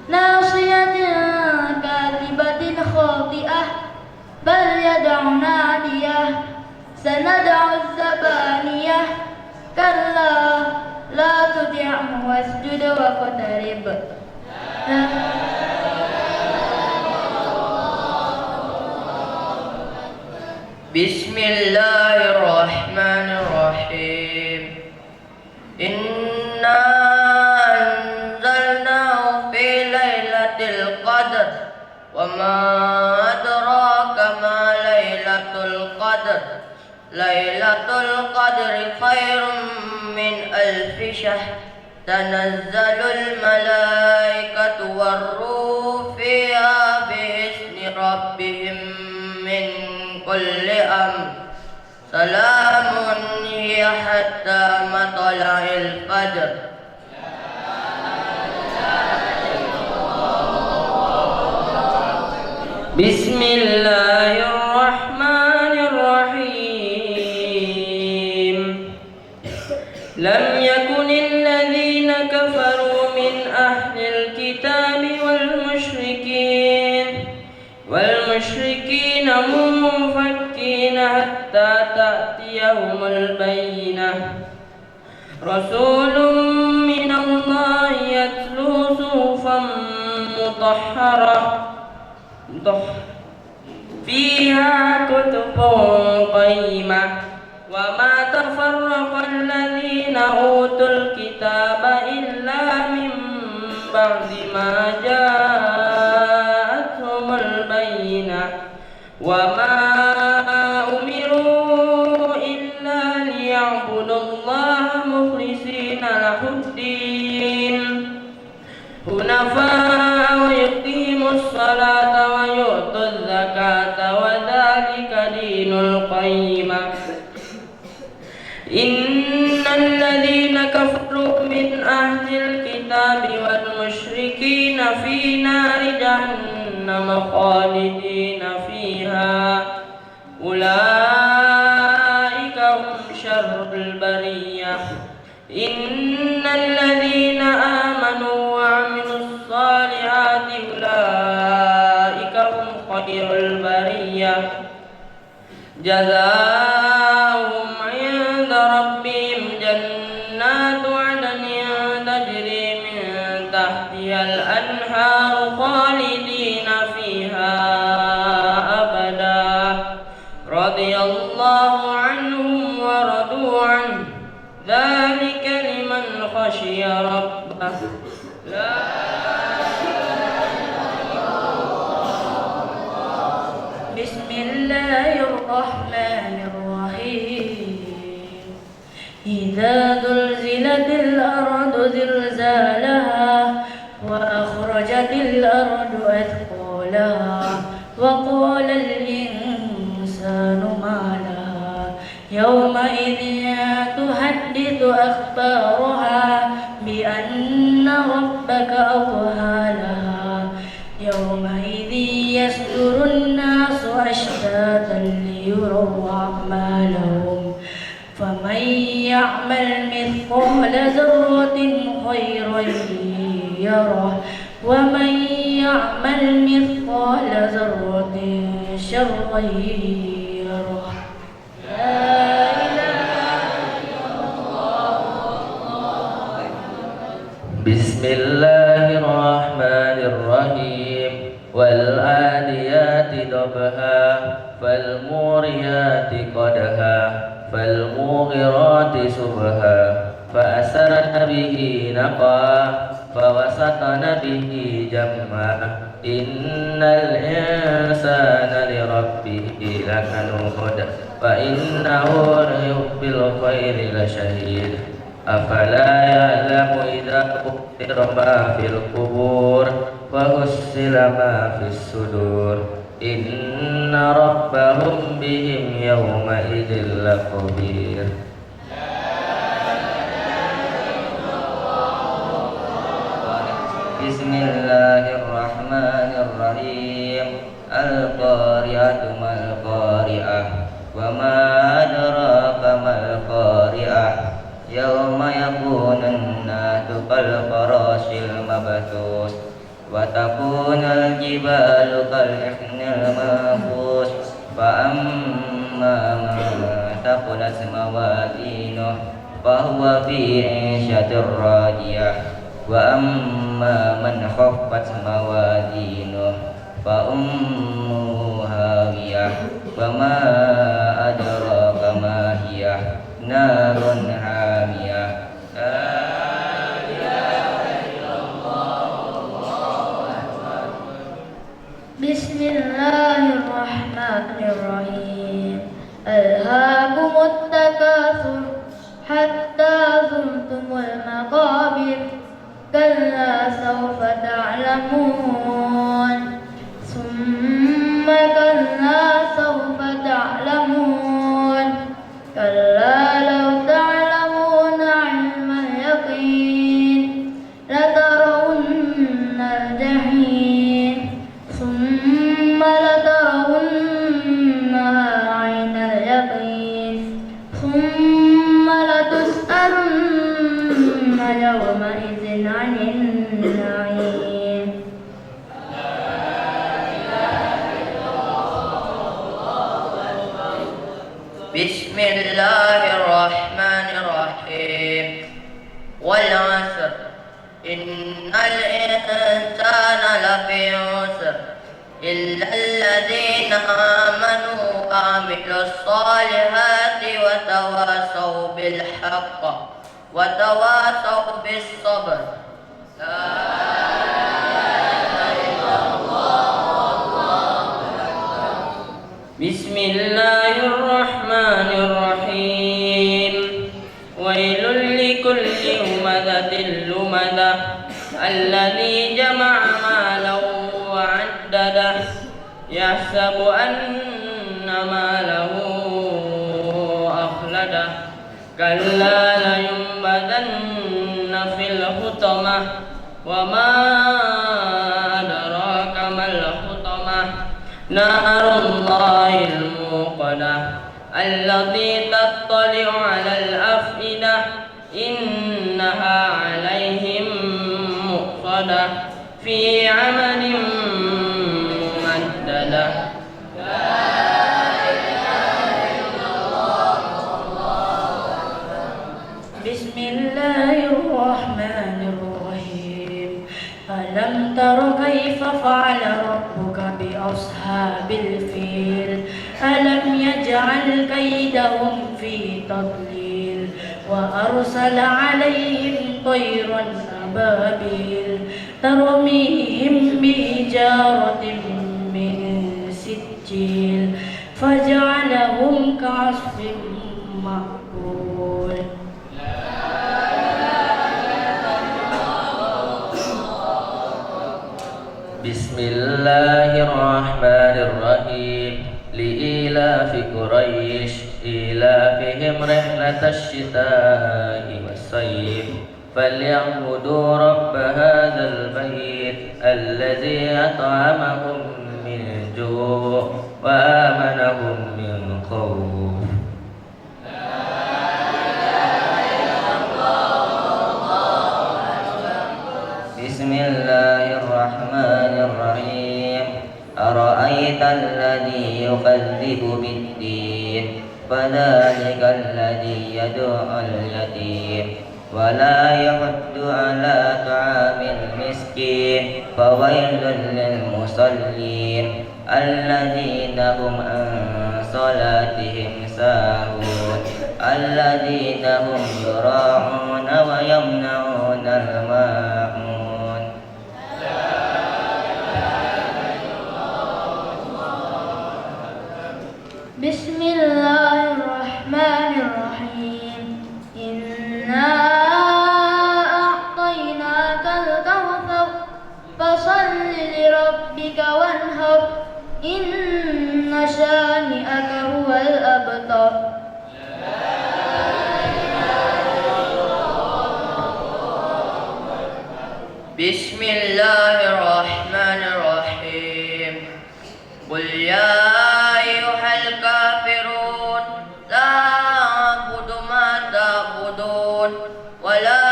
ناصية كاذبة خاطئة بل يدع نادية سندع الزبانية كلا لا تطعه واسجد واقترب. بسم الله الرحمن الرحيم إنا أنزلناه في ليلة القدر وما أدراك ما ليلة القدر ليلة القدر خير من 1000 شهر تنزل الملائكة والروح فيها بإذن ربهم من كل أمر سلام هي حتى مطلع الفجر. بسم الله الرحمن الرحيم لم يكن الذين كفروا من أهل الكتاب والمشركين منفكين حتى تأتيهم البينة رسول من الله يتلو صحفا مطهرة فيها كتب قيمة وما تفرق الذين أوتوا الكتاب إلا من بعد ما جاءتهم البينة وما أمروا إلا ليعبدوا الله مخلصين له الدين حنفاء ويقيموا الصلاة ويؤتوا الزكاة وذلك دين القيمة إن الذين كفروا من أهل الكتاب والمشركين في نار جهنم خالدين فيها أولئك هم شر البرية إن الذين آمنوا وعملوا الصالحات أولئك هم خير البرية جزاؤهم عند ربهم جنات عدن تجري من تحتها الأنهار خالدين فيها أبدا رضي الله عنهم ورضوا عنه ذلك لمن خشي ربه لا الله الرحمن الرحيم إذا زلزلت الأرض زلزالها وأخرجت الأرض أثقالها وقال الإنسان ما لها يومئذ تحدث أخبارها بأن ربك أوحى لها يومئذ يصدر الناس أشتاتا ليروا أعمالهم فمن يعمل مثقال ذرة خيرا يره ومن يعمل مثقال ذرة شرا يره لا إله إلا الله. بسم الله الرحمن الرحيم والعاديات ضبحا فالموريات قدحا فالمغيرات صبحا فأثرن به نقعا فوسطن به جمعا إن الإنسان لربه لكنود فإنه بالخير لشهيد أفلا يعلم إذا قدر ما في القبور وحصل ما في الصدور إن ربهم بهم يومئذ لخبير. بسم الله الرحمن الرحيم القارعة ما القارعة وما أدراك ما القارعة يوم يكون الناس كالفراش المبثوث وتكون الجبال كالعهن المنفوش فأما من ثقلت موازينه فهو في عيشة راضية وأما من خفت موازينه فأمه هاوية وما أدراك ما هي نار حامية. بسم الله الرحمن الرحيم ألهاكم التكاثر حتى زرتم المقابر كلا سوف تعلمون ثم كلا سوف تعلمون كلا لو تعلمون علم اليقين لترون الجحيم ثم لترونها عين اليقين ثم لتسألن يومئذ عن النعيم. بسم الله الرحمن الرحيم والعصر إن الإنسان لفي خسر إلا الذين آمنوا وعملوا الصالحات وتواصوا بالحق وتواصوا بالصبر. بسم الله الرحمن الرحيم ويل لكل همزة لمزة الذي جمع مالا وعدده يحسب أن ماله أخلده كلا لينبذن في الحطمة وما أدراك ما الحطمة نار الله الموقدة التي تطلع على الأفئدة إنها عليهم مؤصدة في عمل ممددة. بسم الله الرحمن الرحيم ألم تر كيف فعل ربك بأصحاب الفيل ألم يجعل كيدهم في تضليل وأرسل عليهم طيرا أبابيل ترميهم بحجارة من سجيل سجيل فجعلهم كعصف مأكول. بسم الله الرحمن الرحيم لإيلاف قريش إيلافهم رحلة الشتاء والصيف فليعبدوا رب هذا البيت الذي أطعمهم من جوع وآمنهم من خوف. بسم الله الرحمن الرحيم أرأيت الذي يكذب بالدين فذلك الذي يدعو اليتيم ولا يحض على طعام المسكين فويل للمصلين الذين هم عن صلاتهم ساهون الذين هم يراعون ويمنعون الماعون. بسم الله الرحمن الرحيم إنا أعطيناك الكوثر فصل لربك وانهر إن شانئك هو الأبتر. بسم الله الرحمن الرحيم قل يا أيها الكافرون لا أعبد ما تعبدون ولا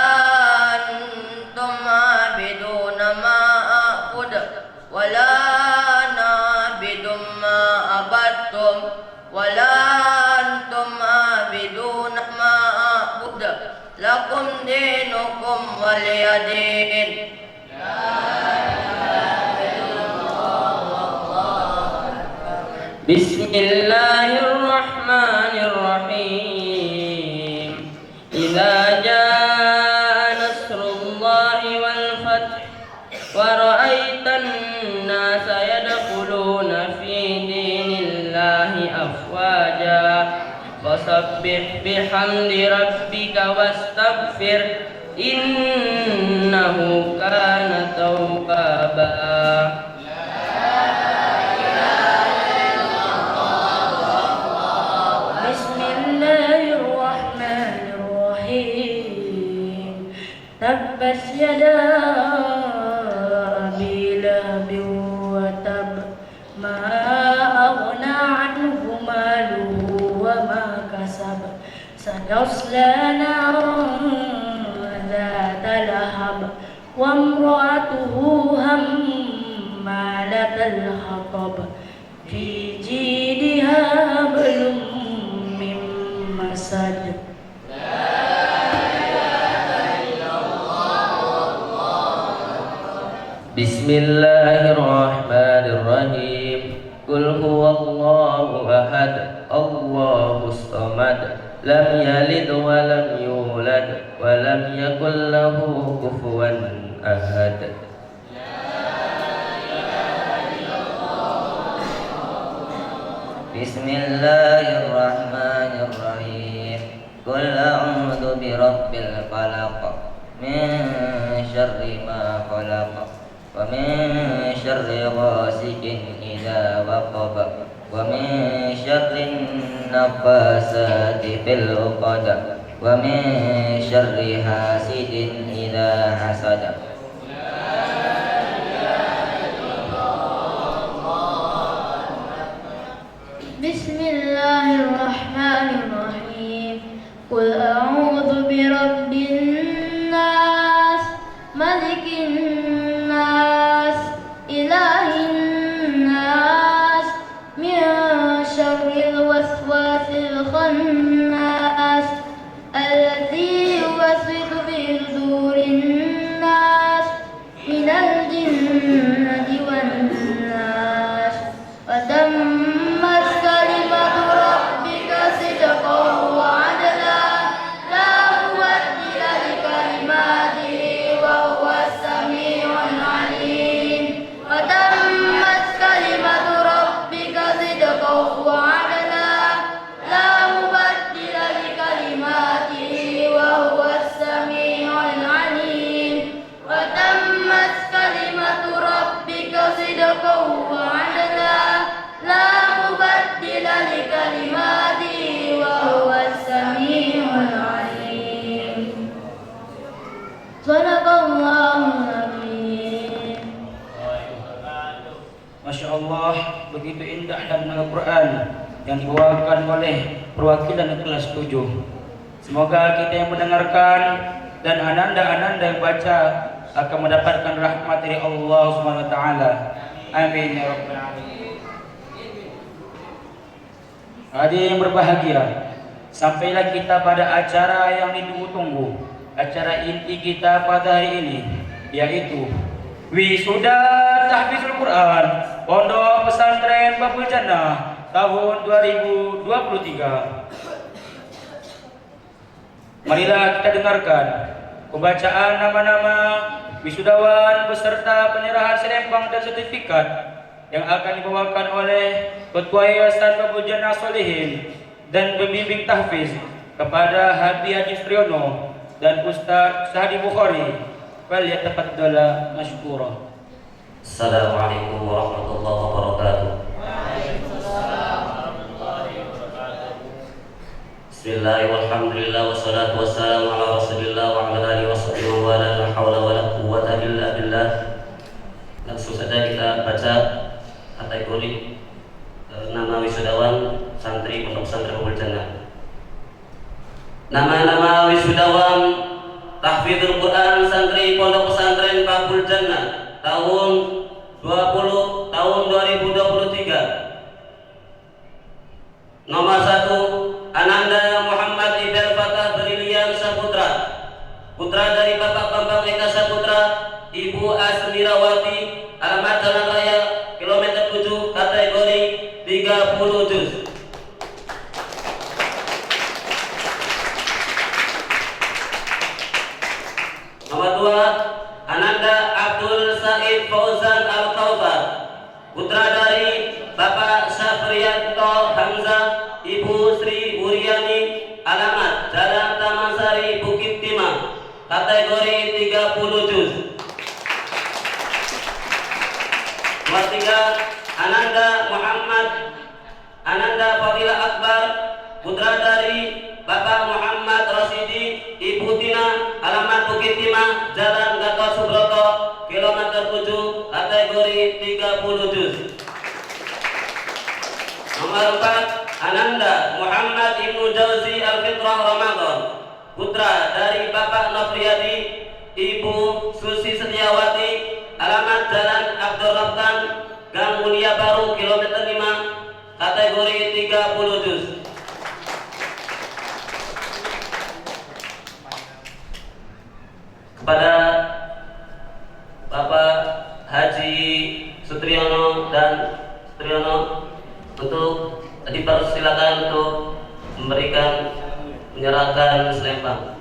أنتم عابدون ما أعبد ولا أنا عابد ما عبدتم ولا أنتم عابدون ما أعبد لكم دينكم ولي دين. بسم الله الرحمن الرحيم إذا جاء نصر الله والفتح ورأيت الناس يدخلون في دين الله أفواجا فسبح بحمد ربك واستغفر إنه كان توابا. بسم الله الرحمن الرحيم تبت يدا أبي لهب وتب ما أغنى عنه ماله وما كسب سيصلى نارا ذات لهب وامرأته همالة الحطب في جيدها حبل من مسد. بسم الله الرحمن الرحيم قل هو الله أحد الله الصمد لم يلد ولم يولد ولم يكن له كفوا أحد. بسم الله الرحمن الرحيم قل أعوذ برب الفلق من شر ما خلق ومن شر غاسق إذا وقب ومن شر النفاسات في العقد ومن شر حاسد إذا حسد. بسم الله الرحمن الرحيم قل أعوذ برب الناس ملك الناس إله الناس من شر الوسواس الخناس الذي يوسوس في صدور الناس من الجنة والناس. وتمت كلمة ربك صدقا وعدلا لا مبدل لكلماته وهو السميع العليم. وتمت كلمة ربك صدقا Allah, begitu indah dan Al-Quran yang dibawakan oleh perwakilan kelas 7. Semoga kita yang mendengarkan dan ananda-ananda yang baca akan mendapatkan rahmat dari Allah Subhanahu wa taala. Amin ya rabbal alamin. Hadirin yang berbahagia, sampailah kita pada acara yang ditunggu-tunggu, acara inti kita pada hari ini, yaitu Wisuda Tahfizul Quran Pondok Pesantren Babul Jannah tahun 2023. Marilah kita dengarkan pembacaan nama-nama wisudawan beserta penyerahan selempang dan sertifikat yang akan dibawakan oleh Ketua Yayasan Babul Jannah Solihin dan pembimbing tahfiz kepada Habib Haji Supriyono dan Ustaz Sahadi Bukhari. Falyatafaddala mashkura. Assalamualaikum warahmatullahi wabarakatuh. Bismillahirrahmanirrahim. Walhamdulillah wassalatu wassalamu ala Rasulillah wa ala alihi washabbihi wa la haula wa la quwwata illa billah. Langsung saja kita baca kategori nama wisudawan santri Pondok Pesantren Babul Jannah. Nama-nama wisudawan Tahfidzul Quran santri Pondok Pesantren Babul Jannah tahun 2023. Nomor 1, Ananda Muhammad Ibn Fatah Brilian Saputra, putra dari Bapak Bambang Eka Saputra, Ibu Asmirawati, alamat Jalan Raya kilometer 7, kategori 30 juz. Nomor 2, Ananda Abdul Said Fauzan Al-Kautsar, putra dari Bapak Syafriyanto Hamzah, Ibu Sri Buryani, alamat Jalan Taman Sari Bukit Timah, kategori 30 juz. Nomor 3, Ananda Fadilah Akbar, putra dari Bapak Muhammad Rasidi, Ibu Tina, alamat Bukit Timah, Jalan Gatot Subroto, kilometer 7, kategori 30 juz. Nomor 4, Ananda Muhammad Ibnu Jauzi Al-Fitrah Ramadan, putra dari Bapak Nofriyadi, Ibu Susi Setiawati, alamat Jalan Abdul Rahman, Gang Mulia Baru, kilometer 5, kategori 30 juz. Kepada Bapak Haji Sutriyono dan Sutriyono untuk dipersilakan untuk menyerahkan selempang.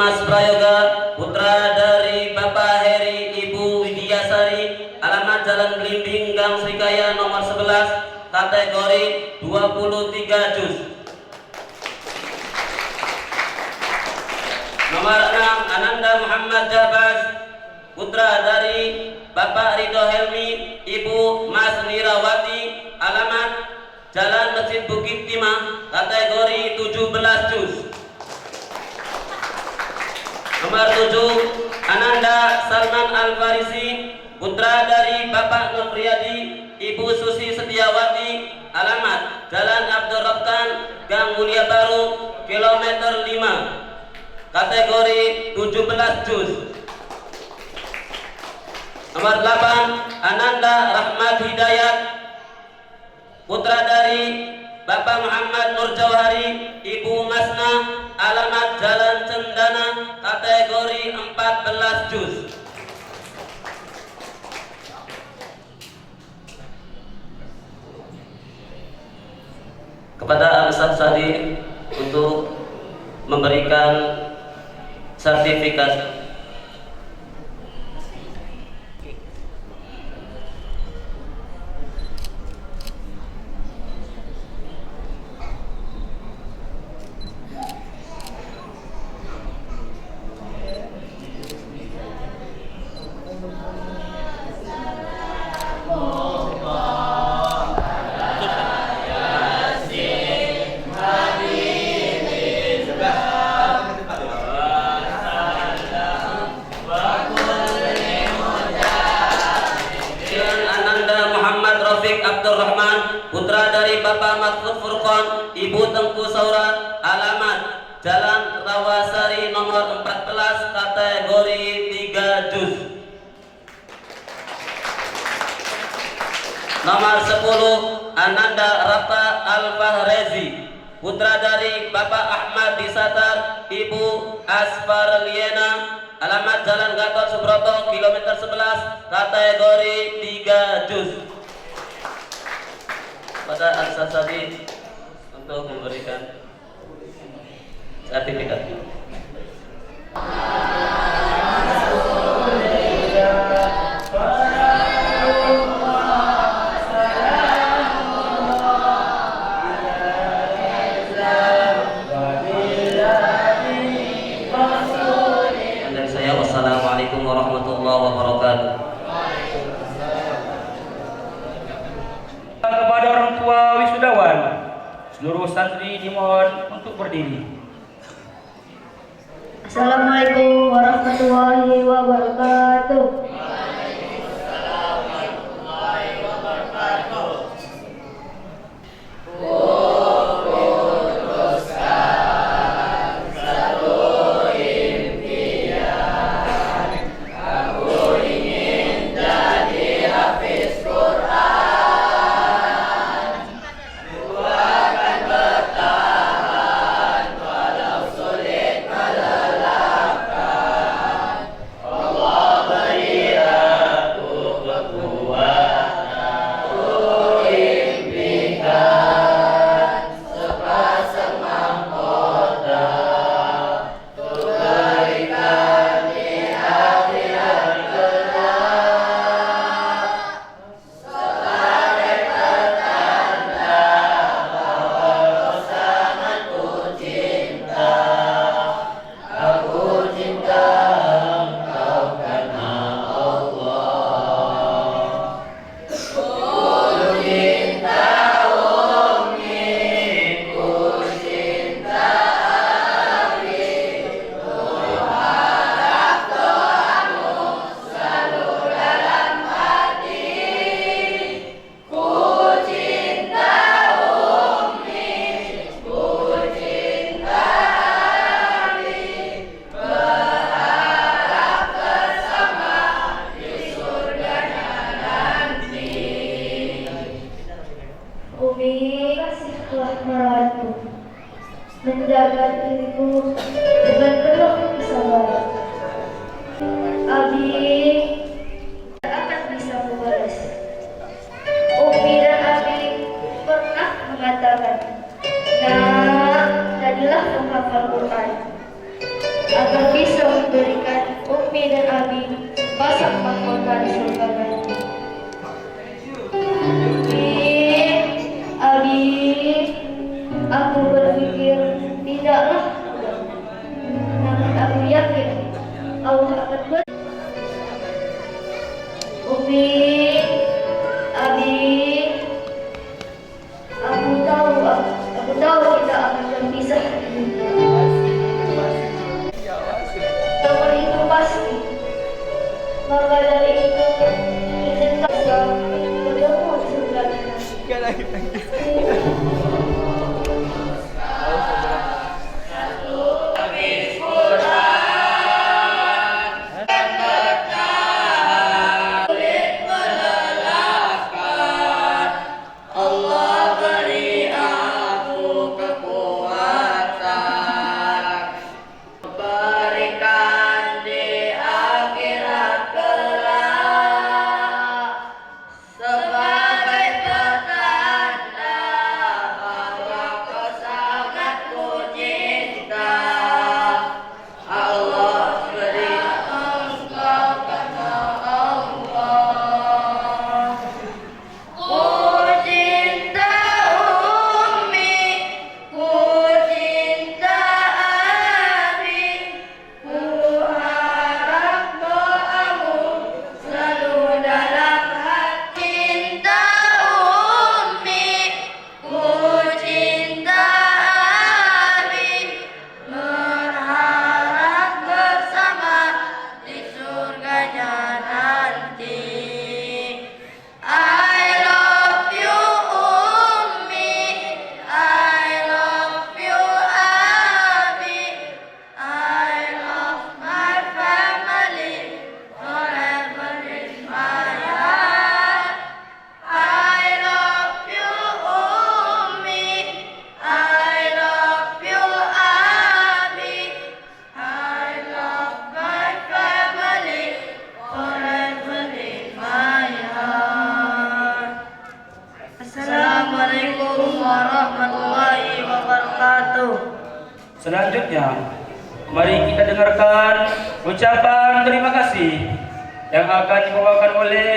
Dimas Prayoga, putra dari Bapak Heri, Ibu Widiasari, alamat Jalan Belimbing, Gang Srikaya nomor 11, kategori 23 juz. Nomor 6, Ananda Muhammad Jabas, putra dari Bapak Ridho Helmi, Ibu Mas Lirawati, alamat Jalan Masjid Bukit Timah, kategori 17 juz. Nomor 7, Ananda Salman Al-Farisi, putra dari Bapak Nofriyadi, Ibu Susi Setiawati, alamat Jalan Abdul Rahman, Gang Mulia Baru, kilometer 5, kategori 17 juz. Nomor 8, Ananda Rahmat Hidayat, putra dari Bapak Muhammad Nur Jauhari, Ibu Masna, alamat Jalan Cendana, kategori 14 juz. Kepada Al-Ustaz Sadi untuk memberikan sertifikat. Abdurrahman, putra dari Bapak Mahfud Furqan, Ibu Tengku Saura, alamat Jalan Rawasari nomor 14, kategori 3 juz. Nomor 10, Ananda Rafa Al-Fahrezi, putra dari Bapak Ahmad Disatar, Ibu Asfar Liena, alamat Jalan Gatot Subroto, kilometer 11, kategori 3 juz. Pada Al-Ustaz Sadi untuk memberikan sertifikat. Dan saya wassalamualaikum warahmatullahi wabarakatuh. Kepada orang tua wisudawan, seluruh santri dimohon untuk berdiri. Assalamualaikum warahmatullahi wabarakatuh. agar bisa memberikan Umi dan Abi pasang mahkota di surga nanti. Abi, aku berpikir tidaklah, namun aku yakin Allah akan Umi, Abi, aku tahu kita akan berpisah di dunia. Namun itu pasti. Maka dari itu, izinkan saya bertemu di surga nanti. Assalamualaikum warahmatullahi wabarakatuh. Selanjutnya, mari kita dengarkan ucapan terima kasih yang akan dibawakan oleh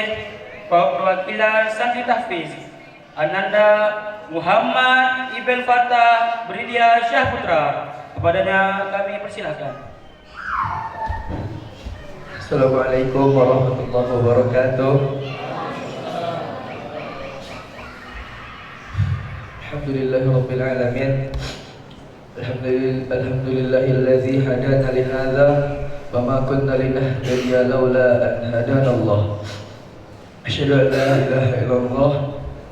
perwakilan santri tahfiz Ananda Muhammad Ibn Fattah Bridia Syahputra. Kepadanya kami persilahkan. Assalamualaikum warahmatullahi wabarakatuh. Alhamdulillahirabbil alamin. Alhamdulillahilladzi hadana li hadza wa ma kunna linahtadiya laula an hadana Allah. Asyhadu an la ilaha illallah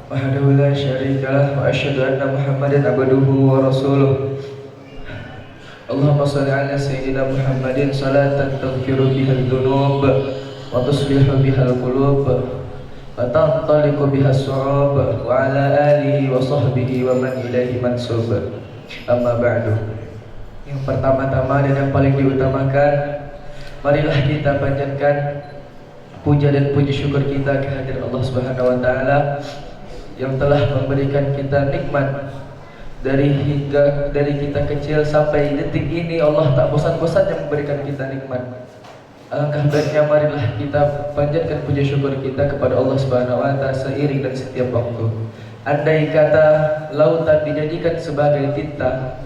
wahdahu la syarika lah wa asyhadu anna Muhammadan abduhu wa rasuluh. Allahumma shalli ala sayyidina Muhammadin salatan taghfiru bihal dzunub wa tuslihu bihal qulub wa tantaliqu bihas su'ub wa ala alihi wa sahbihi wa man ilaihi mansub. Amma ba'du. Yang pertama-tama dan yang paling diutamakan, marilah kita panjatkan puja dan puji syukur kita kehadirat Allah Subhanahu wa taala yang telah memberikan kita nikmat dari kita kecil sampai detik ini. Allah tak bosan-bosannya memberikan kita nikmat. Alangkah baiknya marilah kita panjatkan puji syukur kita kepada Allah Subhanahu wa taala seiring dan setiap waktu. Andai kata lautan dijadikan sebagai tinta,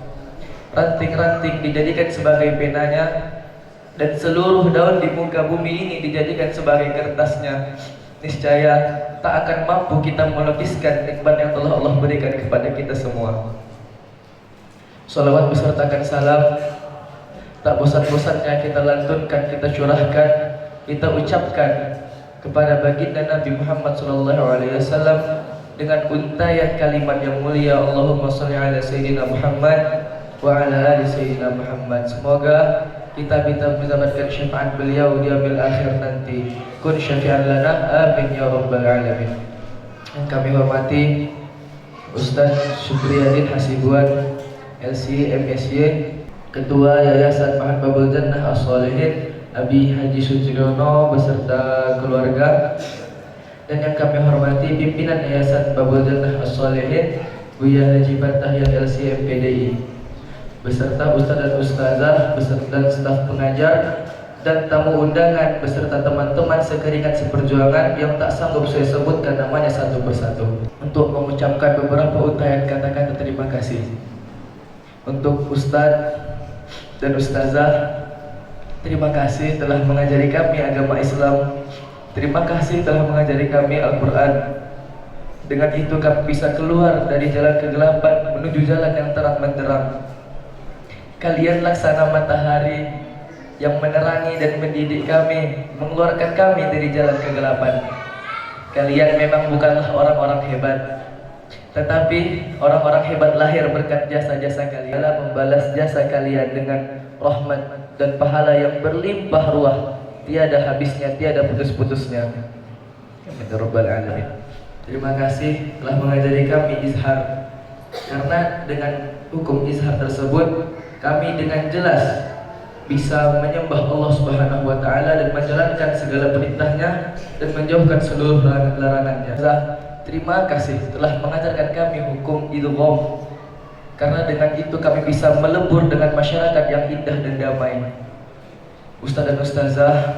ranting-ranting dijadikan sebagai penanya, dan seluruh daun di muka bumi ini dijadikan sebagai kertasnya, niscaya tak akan mampu kita melukiskan nikmat yang telah Allah berikan kepada kita semua. Salawat besertakan salam tak bosan-bosannya kita lantunkan, kita curahkan, kita ucapkan kepada baginda Nabi Muhammad SAW dengan untayan kalimat yang mulia, Allahumma sholli ala sayyidina Muhammad wa ala ali sayyidina Muhammad. Semoga kita bisa mendapatkan syafaat beliau di yaumil akhir nanti. Kun syafi'an lana, amin ya rabbal alamin. Yang kami hormati Ustaz Syukriyadin Hasibuan LC MSY, Ketua Yayasan Mahabubul Jannah As-Solihin Abi Haji Suciono beserta keluarga, dan yang kami hormati pimpinan Yayasan Babul Jannah As-Solihin Buya Haji Fatah yang LC MPDI. beserta ustaz dan ustazah, beserta staf pengajar, dan tamu undangan beserta teman-teman sekeringat seperjuangan yang tak sanggup saya sebutkan namanya satu persatu, untuk mengucapkan beberapa untayan kata-kata terima kasih. Untuk ustaz dan ustazah, terima kasih telah mengajari kami agama Islam. Terima kasih telah mengajari kami Al-Quran. Dengan itu kami bisa keluar dari jalan kegelapan menuju jalan yang terang benderang. Kalian laksana matahari yang menerangi dan mendidik kami, mengeluarkan kami dari jalan kegelapan. Kalian memang bukanlah orang-orang hebat, tetapi orang-orang hebat lahir berkat jasa-jasa kalian. Allah membalas jasa kalian dengan rahmat dan pahala yang berlimpah ruah, tiada habisnya, tiada putus-putusnya. Amin ya rabbal alamin. Terima kasih telah mengajari kami izhar, karena dengan hukum izhar tersebut kami dengan jelas bisa menyembah Allah Subhanahu wa taala dan menjalankan segala perintahnya dan menjauhkan seluruh larangannya. Terima kasih telah mengajarkan kami hukum idgham, karena dengan itu kami bisa melebur dengan masyarakat yang indah dan damai. Ustaz dan ustazah,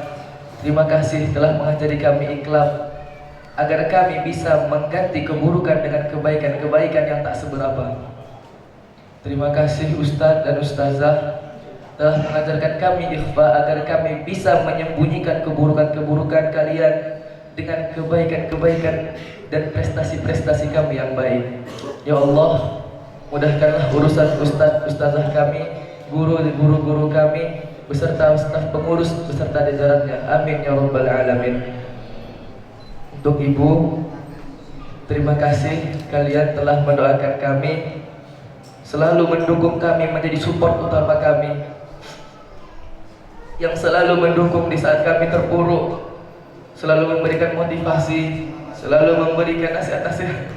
terima kasih telah mengajari kami iqlab, agar kami bisa mengganti keburukan dengan kebaikan-kebaikan yang tak seberapa. Terima kasih Ustaz dan Ustazah telah mengajarkan kami ikhfa, agar kami bisa menyembunyikan keburukan-keburukan kalian dengan kebaikan-kebaikan dan prestasi-prestasi kami yang baik. Ya Allah, mudahkanlah urusan Ustaz, Ustazah kami, guru-guru kami, beserta staf pengurus, beserta jajarannya. Amin ya rabbal alamin. Untuk ibu, terima kasih kalian telah mendoakan kami, selalu mendukung kami, menjadi support utama kami, yang selalu mendukung di saat kami terpuruk, selalu memberikan motivasi, selalu memberikan nasihat-nasihat.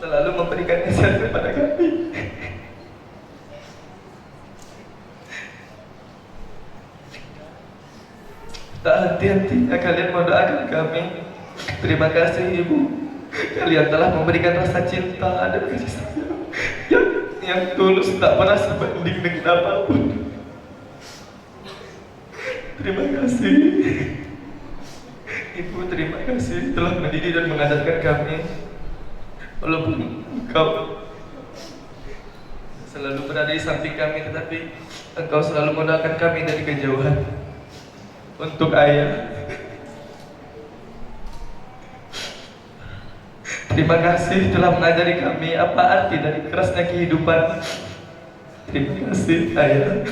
Selalu memberikan nasihat kepada kami. Tak henti-hentinya kalian mendoakan kami. Terima kasih ibu, kalian telah memberikan rasa cinta dan kasih sayang yang tulus, tak pernah sebanding dengan apapun. Terima kasih ibu, terima kasih telah mendidik dan mengajarkan kami. Walaupun engkau selalu berada di samping kami, tetapi engkau selalu mendoakan kami dari kejauhan. Untuk ayah, terima kasih telah mengajari kami apa arti dari kerasnya kehidupan. Terima kasih ayah,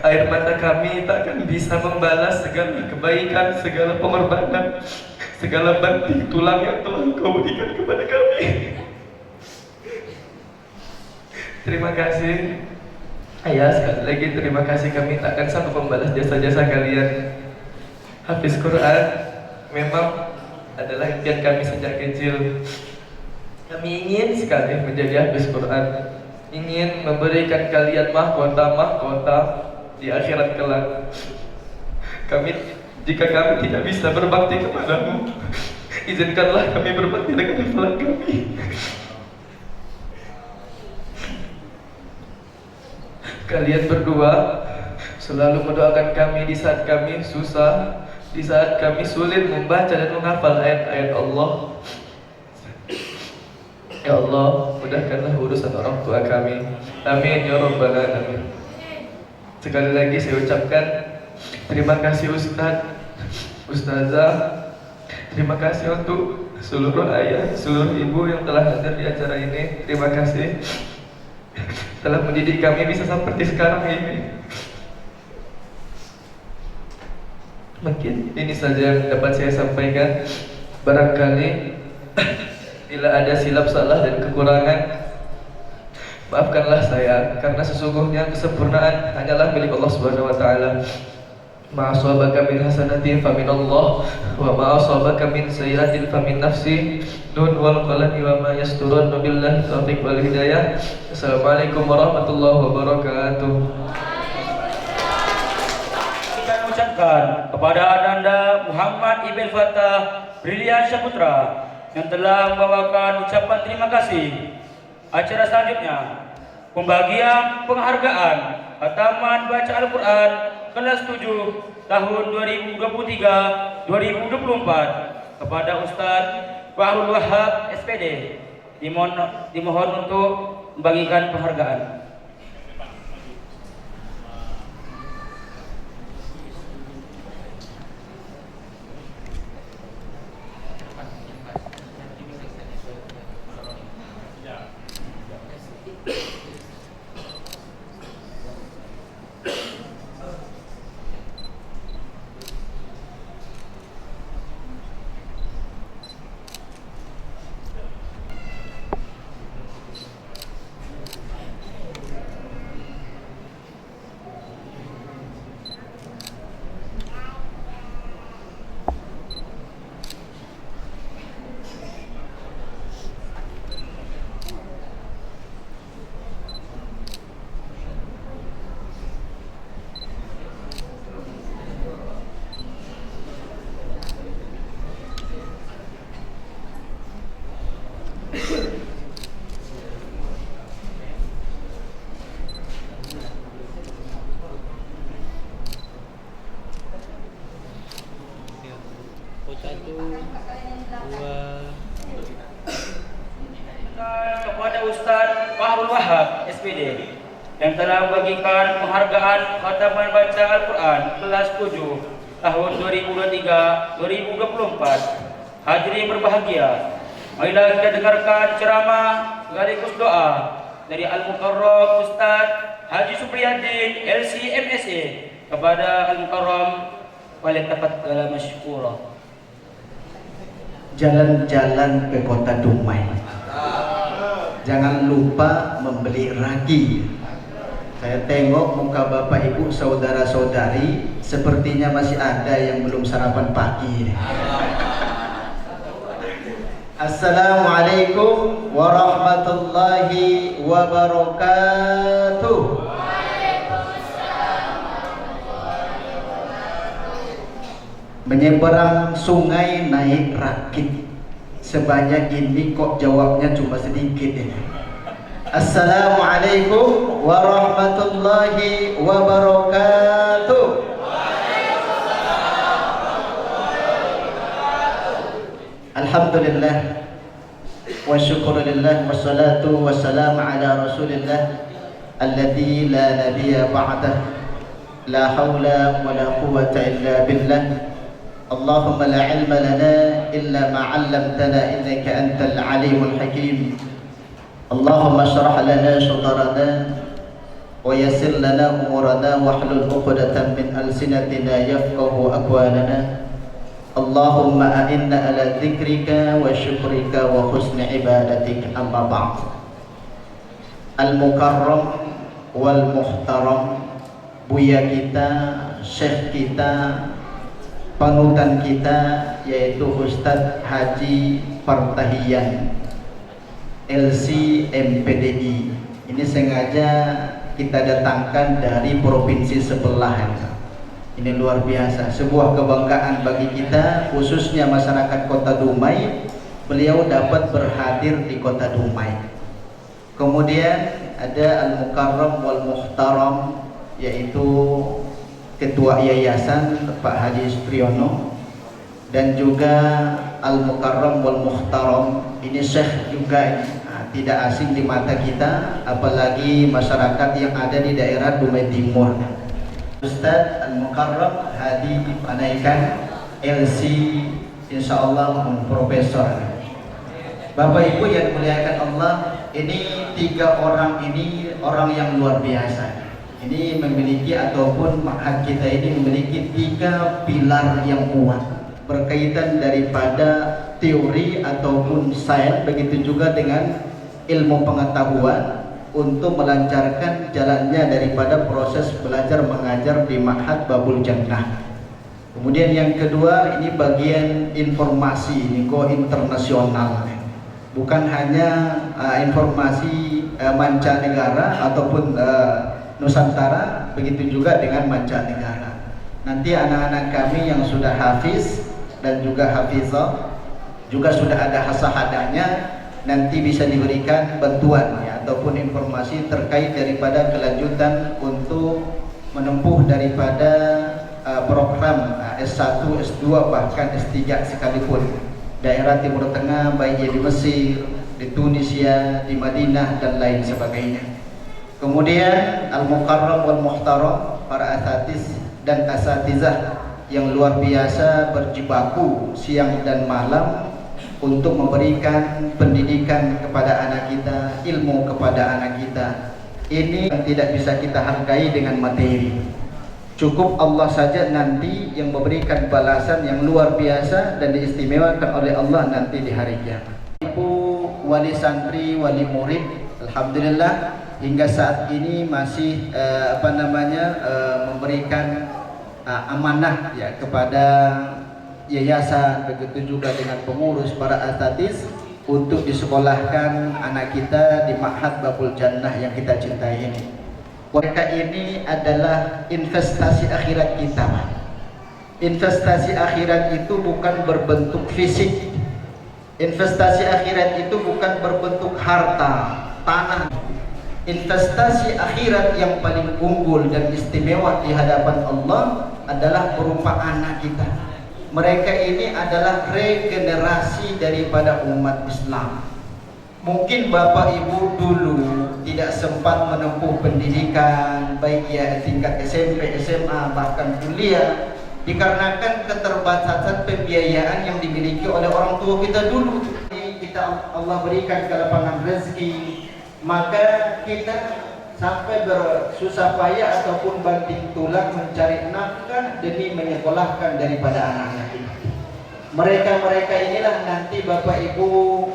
air mata kami takkan bisa membalas segala kebaikan, segala pengorbanan, segala banting tulang yang telah Engkau berikan kepada kami. Terima kasih ayah, sekali lagi terima kasih, kami takkan sanggup membalas jasa-jasa kalian. Hafiz Quran memang adalah impian kami sejak kecil. Kami ingin sekali menjadi hafiz Quran, ingin memberikan kalian mahkota di akhirat kelak. Jika kami tidak bisa berbakti kepadamu, izinkanlah kami berbakti dengan hafalan kami. Kalian berdua selalu mendoakan kami di saat kami susah, di saat kami sulit membaca dan menghafal ayat-ayat Allah. Ya Allah, mudahkanlah urusan orang tua kami. Amin ya rabbal alamin. Sekali lagi saya ucapkan terima kasih Ustaz, Ustazah. Terima kasih untuk seluruh ayah, seluruh ibu yang telah hadir di acara ini. Terima kasih telah mendidik kami bisa seperti sekarang ini. Mungkin ini saja yang dapat saya sampaikan. Barangkali bila ada silap salah dan kekurangan, maafkanlah saya, karena sesungguhnya kesempurnaan hanyalah milik Allah Subhanahu wa taala. Ma asabaka min hasanatin famin Allah, wa ma asabaka min sayyi'atin famin nafsi. Nun wal qalami wa ma yasturun. Billahi taufiq wal hidayah. Assalamualaikum warahmatullahi wabarakatuh. Kita ucapkan kepada Ananda Muhammad Ibn Fattah Brilian Syaputra yang telah membawakan ucapan terima kasih. Acara selanjutnya, pembagian penghargaan khataman baca Al-Quran kelas 7 tahun 2023-2024 kepada Ustaz Fahrul Wahab SPD. Dimohon untuk membagikan penghargaan. Kepada Ustaz Fahrul Wahab SPD yang telah membagikan penghargaan khataman baca Al-Quran kelas 7 tahun 2023-2024. Hadirin berbahagia, marilah kita dengarkan ceramah sekaligus doa dari Al-Mukarram Ustaz Haji Supriyadin LC MSA kepada Al-Mukarram walitafaddal masykura. Jalan-jalan ke kota Dumai, jangan lupa membeli ragi. Saya tengok muka bapak ibu saudara-saudari sepertinya masih ada yang belum sarapan pagi. Assalamualaikum warahmatullahi wabarakatuh. Menyeberang sungai naik rakit, sebanyak ini kok jawabnya cuma sedikit ini. Assalamualaikum warahmatullahi wabarakatuh. Alhamdulillah wa syukurillah wassalatu wassalamu ala rasulillah alladzi la nabiyya ba'dah, la hawla wa la quwwata illa billah. Allahumma la ilma lana illa ma 'allamtana innaka antal alimul hakim. Allahumma shrah lana sadrana wa yassir lana umurana wahlul 'uqdatam min alsinatina yafqahu aqwalana. Allahumma a'inna ala dzikrika wa syukrika wa husni ibadatik. Amma ba'd. Al-Mukarram wal Muhtaram, buya kita, syekh kita, panutan kita, yaitu Ustadz Haji Partahiyan LC MPDI. Ini sengaja kita datangkan dari provinsi sebelah. Ini luar biasa, sebuah kebanggaan bagi kita, khususnya masyarakat kota Dumai. Beliau dapat berhadir di kota Dumai. Kemudian ada Al-Mukarram wal Muhtaram, yaitu Ketua Yayasan Pak Haji Supriyono, dan juga Al-Mukarram wal Muhtaram, ini Syekh juga tidak asing di mata kita, apalagi masyarakat yang ada di daerah Dumai Timur. Ustadz Al-Mukarram Hadi Panaikan LC, insyaallah Profesor. Bapak Ibu yang dimuliakan Allah, ini tiga orang ini orang yang luar biasa. Ini memiliki, ataupun ma'had kita ini memiliki tiga pilar yang kuat berkaitan daripada teori ataupun sains, begitu juga dengan ilmu pengetahuan untuk melancarkan jalannya daripada proses belajar mengajar di Ma'had Babul Jannah. Kemudian yang kedua, ini bagian informasi, ini go internasional, bukan hanya informasi mancanegara ataupun Nusantara, begitu juga dengan mancanegara. Nanti anak-anak kami yang sudah hafiz dan juga hafizah juga sudah ada hasahadanya, nanti bisa diberikan bantuan ya, ataupun informasi terkait daripada kelanjutan untuk menempuh daripada program S1, S2 bahkan S3 sekalipun. Daerah Timur Tengah, baik di Mesir, di Tunisia, di Madinah dan lain sebagainya. Kemudian Al-Mukarram wal Muhtaram, para asatiz dan asatizah yang luar biasa berjibaku siang dan malam untuk memberikan pendidikan kepada anak kita, ilmu kepada anak kita. Ini yang tidak bisa kita hargai dengan materi. Cukup Allah saja nanti yang memberikan balasan yang luar biasa dan diistimewakan oleh Allah nanti di hari kiamat. Ibu wali santri, wali murid, alhamdulillah hingga saat ini masih memberikan amanah ya kepada yayasan, begitu juga dengan pengurus para asatiz untuk disekolahkan anak kita di Ma'had Babul Jannah yang kita cintai ini. Mereka ini adalah investasi akhirat kita. Investasi akhirat itu bukan berbentuk fisik. Investasi akhirat itu bukan berbentuk harta, tanah. Investasi akhirat yang paling unggul dan istimewa di hadapan Allah adalah berupa anak kita. Mereka ini adalah regenerasi daripada umat Islam. Mungkin Bapak Ibu dulu tidak sempat menempuh pendidikan, baik ya tingkat SMP, SMA, bahkan kuliah, dikarenakan keterbatasan pembiayaan yang dimiliki oleh orang tua kita dulu. Kita Allah berikan kelapangan rezeki, maka kita sampai bersusah payah ataupun banting tulang mencari nafkah demi menyekolahkan daripada anak-anak kita. Mereka inilah nanti Bapak Ibu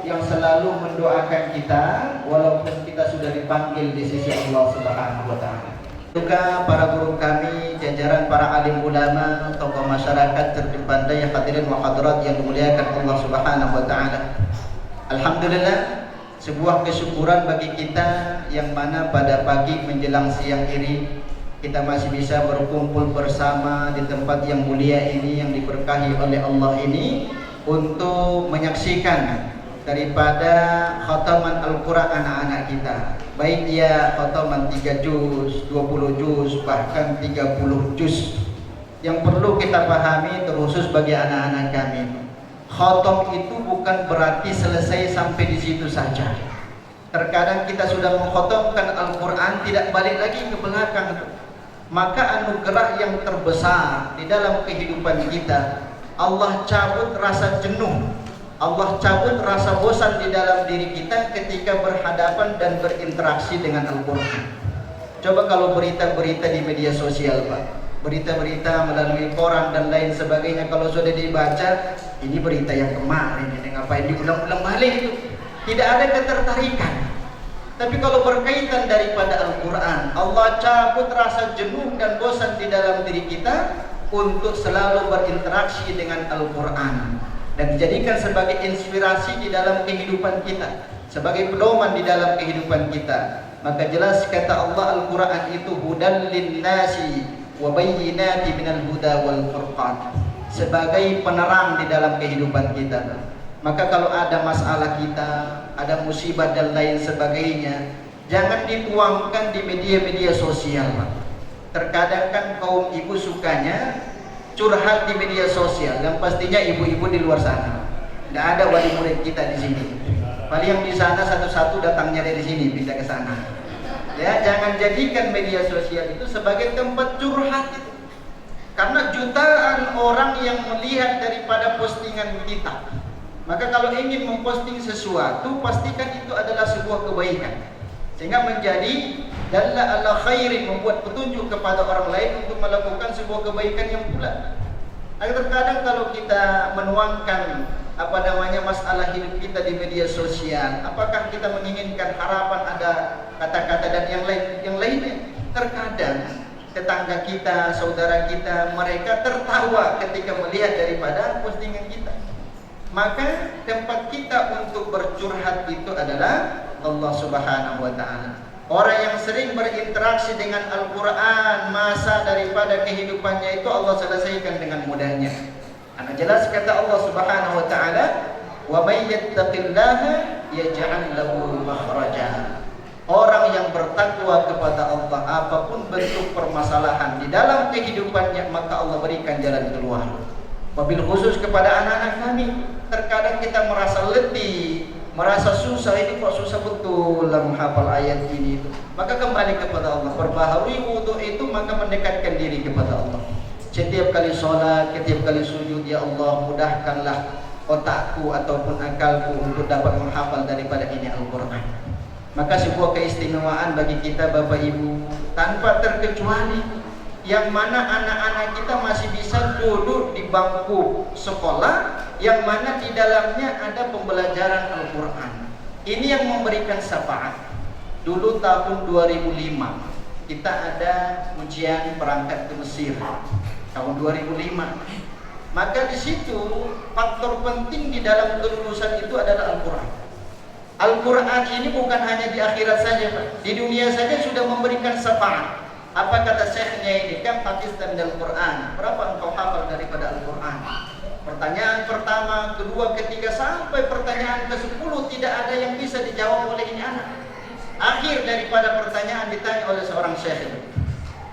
yang selalu mendoakan kita walaupun kita sudah dipanggil di sisi Allah Subhanahu wa taala. Juga para guru kami, jajaran para alim ulama, tokoh masyarakat terpandai hadirin wa hadirat yang dimuliakan Allah Subhanahu wa taala. Alhamdulillah, sebuah kesyukuran bagi kita yang mana pada pagi menjelang siang ini kita masih bisa berkumpul bersama di tempat yang mulia ini, yang diberkahi oleh Allah ini, untuk menyaksikan daripada khataman Al-Quran anak-anak kita, baik dia khataman 3 juz, 20 juz, bahkan 30 juz. Yang perlu kita pahami terkhusus bagi anak-anak kami, khatam itu bukan berarti selesai sampai di situ saja. Terkadang kita sudah mengkhatamkan Al-Quran tidak balik lagi ke belakang. Maka anugerah yang terbesar di dalam kehidupan kita, Allah cabut rasa jenuh, Allah cabut rasa bosan di dalam diri kita ketika berhadapan dan berinteraksi dengan Al-Quran. Coba kalau berita-berita di media sosial, Pak, berita-berita melalui koran dan lain sebagainya, kalau sudah dibaca, ini berita yang kemarin, ini ngapain diulang-ulang balik itu, tidak ada ketertarikan. Tapi kalau berkaitan daripada Al-Quran, Allah cabut rasa jenuh dan bosan di dalam diri kita untuk selalu berinteraksi dengan Al-Quran dan dijadikan sebagai inspirasi di dalam kehidupan kita, sebagai pedoman di dalam kehidupan kita. Maka jelas kata Allah, Al-Quran itu hudan linnasi wa bayyinati minal huda wal furqan, sebagai penerang di dalam kehidupan kita. Maka kalau ada masalah kita, ada musibah dan lain sebagainya, jangan dituangkan di media-media sosial. Terkadang kan kaum ibu sukanya curhat di media sosial, yang pastinya ibu-ibu di luar sana. Tidak ada wali murid kita di sini. Paling yang di sana satu-satu datangnya dari sini, pindah ke sana. Ya, jangan jadikan media sosial itu sebagai tempat curhat itu. Karena jutaan orang yang melihat daripada postingan kita. Maka kalau ingin memposting sesuatu, pastikan itu adalah sebuah kebaikan, sehingga menjadi dalla ala khairin, membuat petunjuk kepada orang lain untuk melakukan sebuah kebaikan yang pula. Terkadang kalau kita menuangkan masalah hidup kita di media sosial, apakah kita menginginkan harapan ada kata-kata dan yang lainnya? Terkadang tetangga kita, saudara kita, mereka tertawa ketika melihat daripada postingan kita. Maka tempat kita untuk bercurhat itu adalah Allah Subhanahu wa taala. Orang yang sering berinteraksi dengan Al-Quran, masa daripada kehidupannya itu Allah selesaikan dengan mudahnya. Karena jelas kata Allah Subhanahu wa taala, Wa may yattaqillaha yaj'al lahu makhraja. Orang yang bertakwa kepada Allah, apapun bentuk permasalahan di dalam kehidupannya, maka Allah berikan jalan keluar. Wabil khusus kepada anak-anak kami, terkadang kita merasa letih, merasa susah, ini kok susah betul lah menghafal ayat ini. Maka kembali kepada Allah, perbaharui wudu itu, maka mendekatkan diri kepada Allah. Setiap kali sholat, setiap kali sujud, ya Allah mudahkanlah otakku ataupun akalku untuk dapat menghafal daripada ini Al-Quran. Maka sebuah keistimewaan bagi kita Bapak Ibu, tanpa terkecuali, yang mana anak-anak kita masih bisa duduk di bangku sekolah, yang mana di dalamnya ada pembelajaran Al-Quran. Ini yang memberikan syafaat. Dulu tahun 2005 kita ada ujian berangkat ke Mesir tahun 2005. Maka di situ faktor penting di dalam kelulusan itu adalah Al-Quran. Al-Quran ini bukan hanya di akhirat saja, Pak. Di dunia saja sudah memberikan syafaat. Apa kata syekhnya ini? Kam hafizta minal Quran? Berapa engkau hafal daripada Al-Quran? Pertanyaan pertama, kedua, ketiga, sampai pertanyaan ke-10 tidak ada yang bisa dijawab oleh ini anak. Akhir daripada pertanyaan ditanya oleh seorang syekh.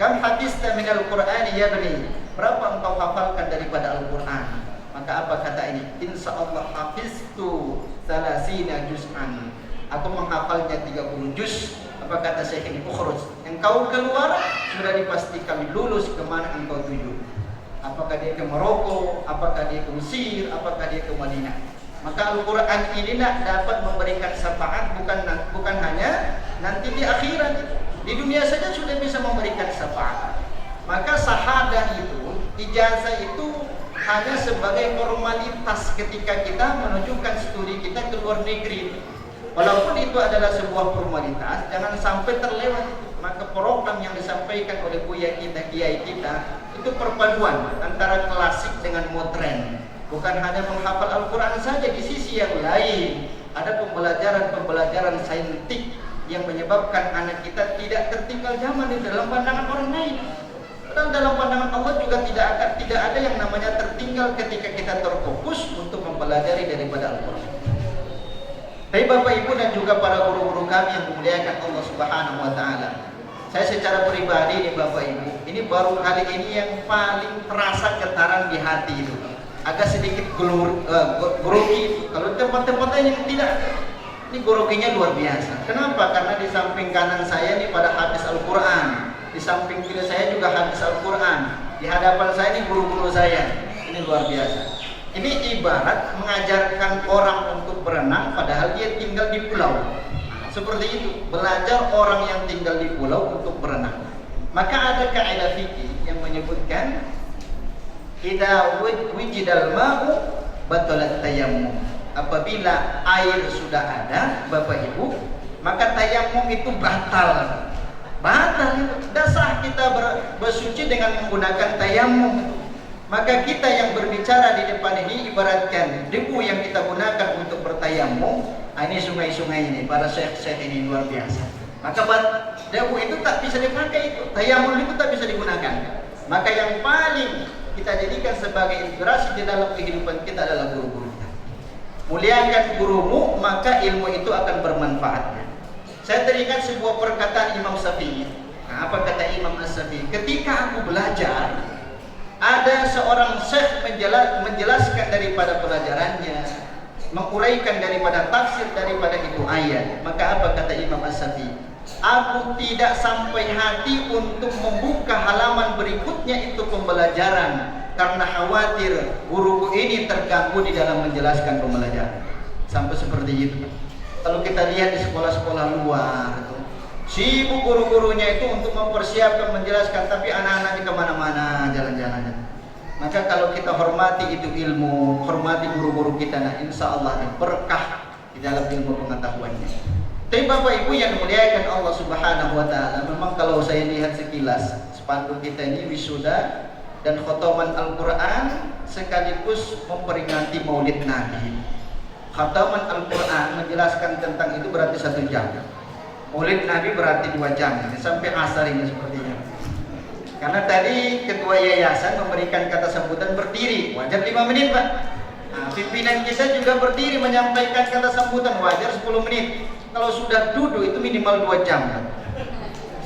Kam hafizta minal Quran ya bani? Berapa engkau hafalkan daripada Al-Quran? Maka apa kata ini? Insya Allah hafiztu salasina juz'an. Aku menghafalnya 30 juz. Apa kata Syekh ini? Ukhruj. Engkau keluar, sudah dipastikan lulus kemana engkau tuju. Apakah dia ke Maroko, apakah dia ke Mesir, apakah dia ke Madinah. Maka Al-Quran ini dapat memberikan syafaat bukan hanya nanti di akhirat. Di dunia saja sudah bisa memberikan syafaat. Maka syahadah itu, ijazah itu hanya sebagai formalitas ketika kita menunjukkan studi kita ke luar negeri. Walaupun itu adalah sebuah formalitas, jangan sampai terlewat. Maka program yang disampaikan oleh buya kita, kiai kita, itu perpaduan antara klasik dengan modern. Bukan hanya menghafal Al-Quran saja, di sisi yang lain ada pembelajaran saintik yang menyebabkan anak kita tidak tertinggal zaman di dalam pandangan orang lain. Dan dalam pandangan Allah juga tidak ada yang namanya tertinggal ketika kita terfokus untuk mempelajari daripada Al-Quran. Tapi Bapak Ibu dan juga para guru-guru kami yang memuliakan Allah Subhanahu wa Ta'ala, saya secara pribadi nih Bapak Ibu, ini baru kali ini yang paling terasa getaran di hati itu. Agak sedikit grogi. Kalau tempat-tempat lain yang tidak, ini groginya luar biasa. Kenapa? Karena di samping kanan saya ini pada habis Al-Quran, di samping kiri saya juga habis Al-Quran, di hadapan saya ini guru-guru saya. Ini luar biasa. Ini ibarat mengajarkan orang untuk berenang padahal dia tinggal di pulau. Seperti itu, belajar orang yang tinggal di pulau untuk berenang. Maka ada kaidah fikih yang menyebutkan idza wujidal ma'u batalat tayammum. Apabila air sudah ada, Bapak Ibu, maka tayammum itu batal. Batal itu. Dasar kita bersuci dengan menggunakan tayammum. Maka kita yang berbicara di depan ini ibaratkan debu yang kita gunakan untuk bertayammum. Ini sungai-sungai ini, para syekh-syekh ini luar biasa. Maka debu itu tak bisa dipakai, itu tayammum itu tak bisa digunakan. Maka yang paling kita jadikan sebagai inspirasi di dalam kehidupan kita adalah guru-guru kita. Muliakan gurumu, maka ilmu itu akan bermanfaat. Saya teringat sebuah perkataan Imam Syafi'i. Nah, apa kata Imam Syafi'i? Ketika aku belajar, ada seorang syekh menjelaskan daripada pelajarannya, menguraikan daripada tafsir daripada itu ayat. Maka apa kata Imam Syafi'i? Aku tidak sampai hati untuk membuka halaman berikutnya itu pembelajaran, karena khawatir guruku ini terganggu di dalam menjelaskan pembelajaran. Sampai seperti itu. Kalau kita lihat di sekolah-sekolah luar, sibuk guru-gurunya itu untuk mempersiapkan menjelaskan, tapi anak-anaknya kemana-mana jalan-jalan. Maka kalau kita hormati itu ilmu, hormati guru-guru kita, nah insya Allah berkah di dalam ilmu pengetahuannya. Tapi Bapak Ibu yang dimuliakan Allah Subhanahu wa Ta'ala, memang kalau saya lihat sekilas spanduk kita ini wisuda dan khotaman Al-Quran sekaligus memperingati Maulid Nabi. Khotaman Al-Quran menjelaskan tentang itu berarti 1 jam. Maulid Nabi berarti 2 jam, sampai asar ini sepertinya. Karena tadi ketua yayasan memberikan kata sambutan berdiri, wajar 5 menit Pak. Nah, pimpinan kita juga berdiri menyampaikan kata sambutan, wajar 10 menit. Kalau sudah duduk itu minimal 2 jam.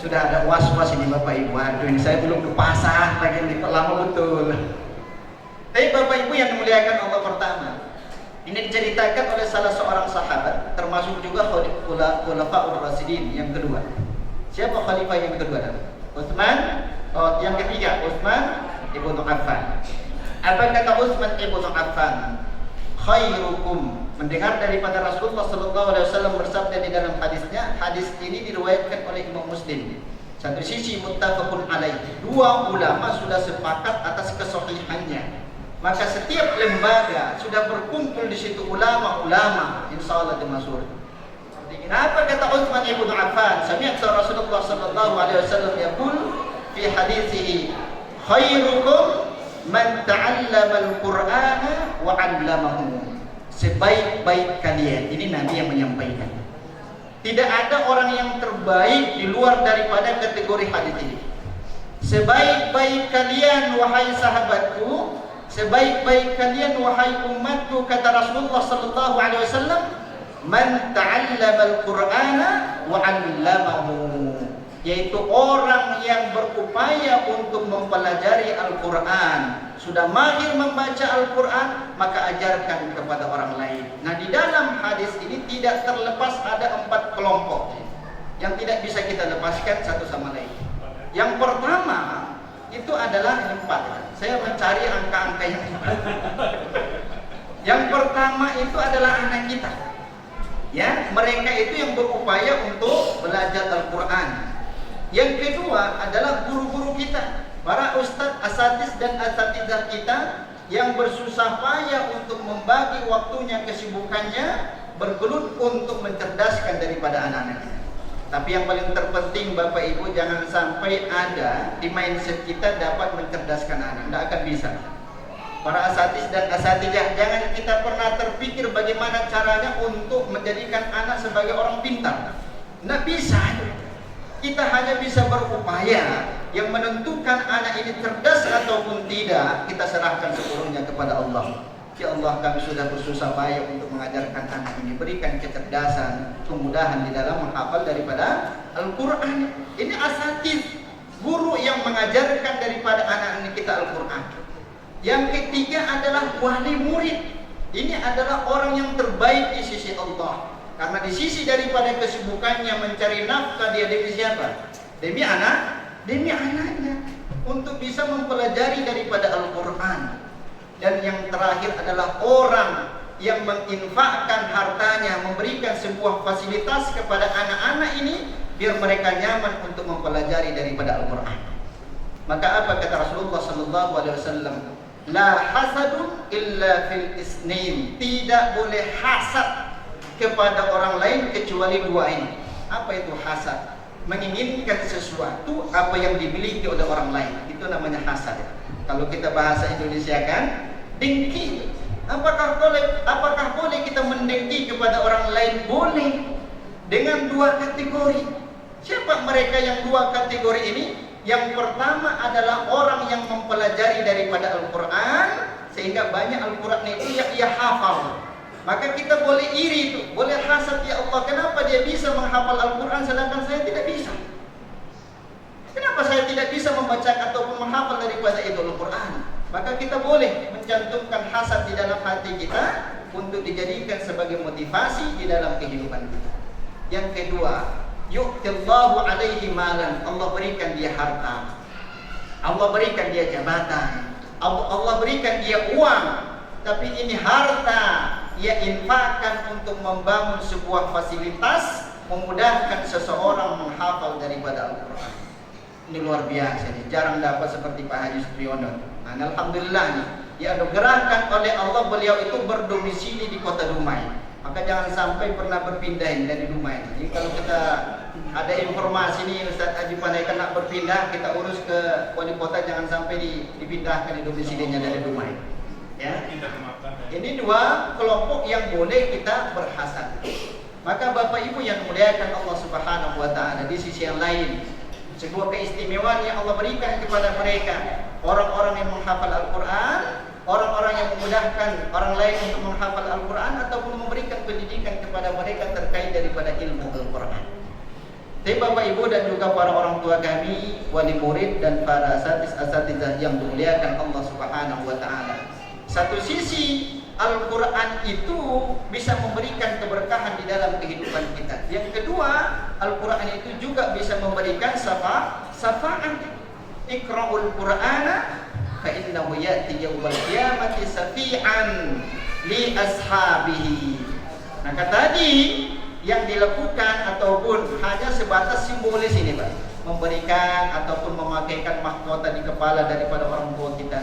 Sudah ada was-was ini Bapak Ibu. Aduh, ini saya belum ke pasar lagi nih, lama betul. Tapi Bapak Ibu yang dimuliakan Allah pertama, ini diceritakan oleh salah seorang sahabat, termasuk juga Khulafaur Rasyidin yang kedua. Siapa khalifah yang kedua? Utsman. Oh, yang ketiga Utsman ibnu Affan. Apa kata Utsman ibnu Affan? Khairukum, mendengar daripada Rasulullah sallallahu alaihi wasallam bersabda di dalam hadisnya. Hadis ini diriwayatkan oleh Imam Muslim. Satu sisi muttafaqun alaih, dua ulama sudah sepakat atas kesahihannya. Maka setiap lembaga sudah berkumpul di situ ulama-ulama, insyaallah dimasuk. Kenapa kata Utsman ibnu Affan? Sami'tu Rasulullah sallallahu alaihi wasallam yaqul fi hadisihi, khairukum man ta'allama al-Qur'ana wa 'allamahu. Sebaik-baik kalian, ini Nabi yang menyampaikan. Tidak ada orang yang terbaik di luar daripada kategori hadis ini. Sebaik-baik kalian wahai sahabatku, sebaik-baik kalian wahai umatku, kata Rasulullah sallallahu alaihi wasallam, man ta'allama al-Qur'ana wa 'allamahu, yaitu orang yang berupaya untuk mempelajari Al-Quran. Sudah mahir membaca Al-Quran, maka ajarkan kepada orang lain. Nah, di dalam hadis ini tidak terlepas ada 4 kelompok yang tidak bisa kita lepaskan satu sama lain. Yang pertama itu adalah 4. Saya mencari angka-angka yang 4. Yang pertama itu adalah anak kita. Ya, mereka itu yang berupaya untuk belajar Al-Quran. Yang kedua adalah guru-guru kita, para ustadz, asatiz dan asatidah kita yang bersusah payah untuk membagi waktunya, kesibukannya, bergelut untuk mencerdaskan daripada anak-anak kita. Tapi yang paling terpenting Bapak Ibu, jangan sampai ada di mindset kita dapat mencerdaskan anak, tidak akan bisa. Para asatiz dan asatidah, jangan kita pernah terpikir bagaimana caranya untuk menjadikan anak sebagai orang pintar. Tidak bisa. Kita hanya bisa berupaya, yang menentukan anak ini cerdas ataupun tidak, kita serahkan sepenuhnya kepada Allah. Ya Allah, kami sudah bersusah payah untuk mengajarkan anak ini, berikan kecerdasan, kemudahan di dalam menghafal daripada Al-Quran. Ini asatiz, guru yang mengajarkan daripada anak-anak kita Al-Quran. Yang ketiga adalah wali murid. Ini adalah orang yang terbaik di sisi Allah. Karena di sisi daripada kesibukannya mencari nafkah, dia demi siapa? Demi anaknya, untuk bisa mempelajari daripada Al-Quran. Dan yang terakhir adalah orang yang menginfakkan hartanya, memberikan sebuah fasilitas kepada anak-anak ini biar mereka nyaman untuk mempelajari daripada Al-Quran. Maka apa kata Rasulullah sallallahu alaihi wasallam? La hasadun illa fil isnain. Tidak boleh hasad kepada orang lain kecuali 2 ini. Apa itu hasad? Menginginkan sesuatu apa yang dimiliki oleh orang lain, itu namanya hasad. Kalau kita bahasa Indonesia kan, dengki. Apakah boleh kita mendengki kepada orang lain? Boleh, dengan 2 kategori. Siapa mereka yang 2 kategori ini? Yang pertama adalah orang yang mempelajari daripada Al-Quran sehingga banyak Al-Quran itu yang ia hafal. Maka kita boleh iri itu, boleh hasad, ya Allah, kenapa dia bisa menghafal Al-Quran sedangkan saya tidak bisa? Kenapa saya tidak bisa membaca ataupun menghafal daripada itu Al-Quran? Maka kita boleh mencantumkan hasad di dalam hati kita untuk dijadikan sebagai motivasi di dalam kehidupan kita. Yang kedua, yu'tillahu alaihi malan, Allah berikan dia harta, Allah berikan dia jabatan, Allah berikan dia uang, tapi ini harta ia infakkan untuk membangun sebuah fasilitas, memudahkan seseorang menghafal daripada Al-Quran. Ini luar biasa nih, jarang dapat seperti Pak Haji Supriyono. Nah, alhamdulillah nih, dianugerahkan oleh Allah beliau itu berdomisili di kota Dumai. Maka jangan sampai pernah berpindah dari Dumai. Jadi kalau kita ada informasi nih Ustaz Haji Panaikan nak berpindah, kita urus ke wali kota, jangan sampai dipindahkan di domisilinya dari Dumai. Ya. Ini 2 kelompok yang boleh kita berhasad. Maka Bapak Ibu yang dimuliakan Allah Subhanahu wa taala, di sisi yang lain, sebuah keistimewaan yang Allah berikan kepada mereka, orang-orang yang menghafal Al-Quran, orang-orang yang memudahkan orang lain untuk menghafal Al-Quran ataupun memberikan pendidikan kepada mereka terkait daripada ilmu Al-Quran. Tapi Bapak Ibu dan juga para orang tua kami, wali murid dan para asatidzah yang dimuliakan Allah Subhanahu wa taala. Satu sisi Al-Quran itu bisa memberikan keberkahan di dalam kehidupan kita. Yang kedua, Al-Quran itu juga bisa memberikan syafaat. Iqra'ul Qur'ana fa innahu ya'ti yawmal qiyamati syafi'an li ashabihi. Maka tadi yang dilakukan ataupun hanya sebatas simbolis ini, Pak, memberikan ataupun memakaikan mahkota di kepala daripada orang tua kita.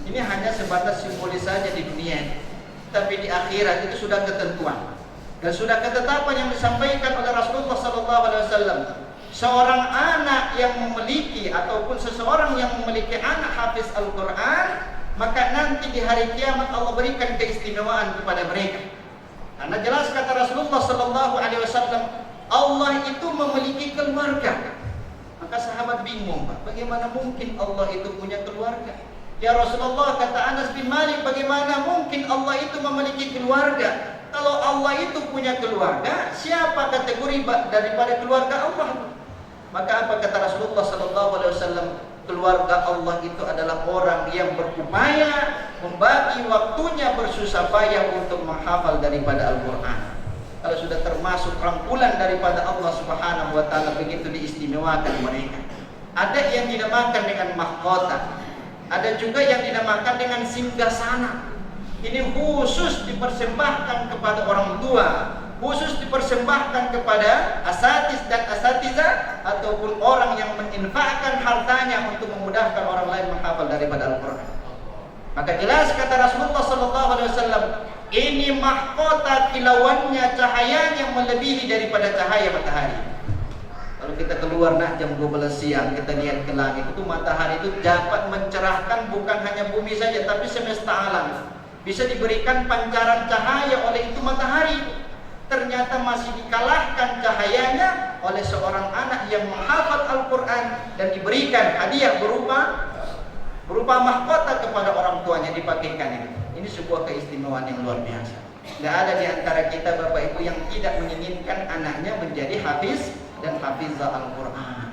Ini hanya sebatas simbolis saja di dunia, tapi di akhirat itu sudah ketentuan dan sudah ketetapan yang disampaikan oleh Rasulullah SAW. Seorang anak yang memiliki ataupun seseorang yang memiliki anak hafiz Al-Quran, maka nanti di hari kiamat Allah berikan keistimewaan kepada mereka. Karena jelas kata Rasulullah SAW, Allah itu memiliki keluarga. Maka sahabat bingung, Pak, bagaimana mungkin Allah itu punya keluarga? Ya Rasulullah, kata Anas bin Malik, bagaimana mungkin Allah itu memiliki keluarga? Kalau Allah itu punya keluarga, siapa kategori daripada keluarga Allah? Maka apa kata Rasulullah SAW? Keluarga Allah itu adalah orang yang berupaya membagi waktunya bersusah payah untuk menghafal daripada Al-Quran. Kalau sudah termasuk rangkulan daripada Allah Subhanahu wa taala, begitu diistimewakan mereka. Ada yang dinamakan dengan mahkota, ada juga yang dinamakan dengan singgasana. Ini khusus dipersembahkan kepada orang tua, khusus dipersembahkan kepada asatiz dan asatizah ataupun orang yang menginfakkan hartanya untuk memudahkan orang lain menghafal daripada Al-Quran. Maka jelas kata Rasulullah SAW, ini mahkota kilauannya, cahayanya melebihi daripada cahaya matahari. Kalau kita keluar jam 12 siang, kita lihat ke langit, itu matahari itu dapat mencerahkan bukan hanya bumi saja, tapi semesta alam. Bisa diberikan pancaran cahaya oleh itu matahari. Ternyata masih dikalahkan cahayanya oleh seorang anak yang menghafal Al-Quran dan diberikan hadiah berupa mahkota kepada orang tuanya, dipakaikan itu. Ini sebuah keistimewaan yang luar biasa. Tidak ada di antara kita Bapak Ibu yang tidak menginginkan anaknya menjadi hafiz dan hafizah Al-Quran.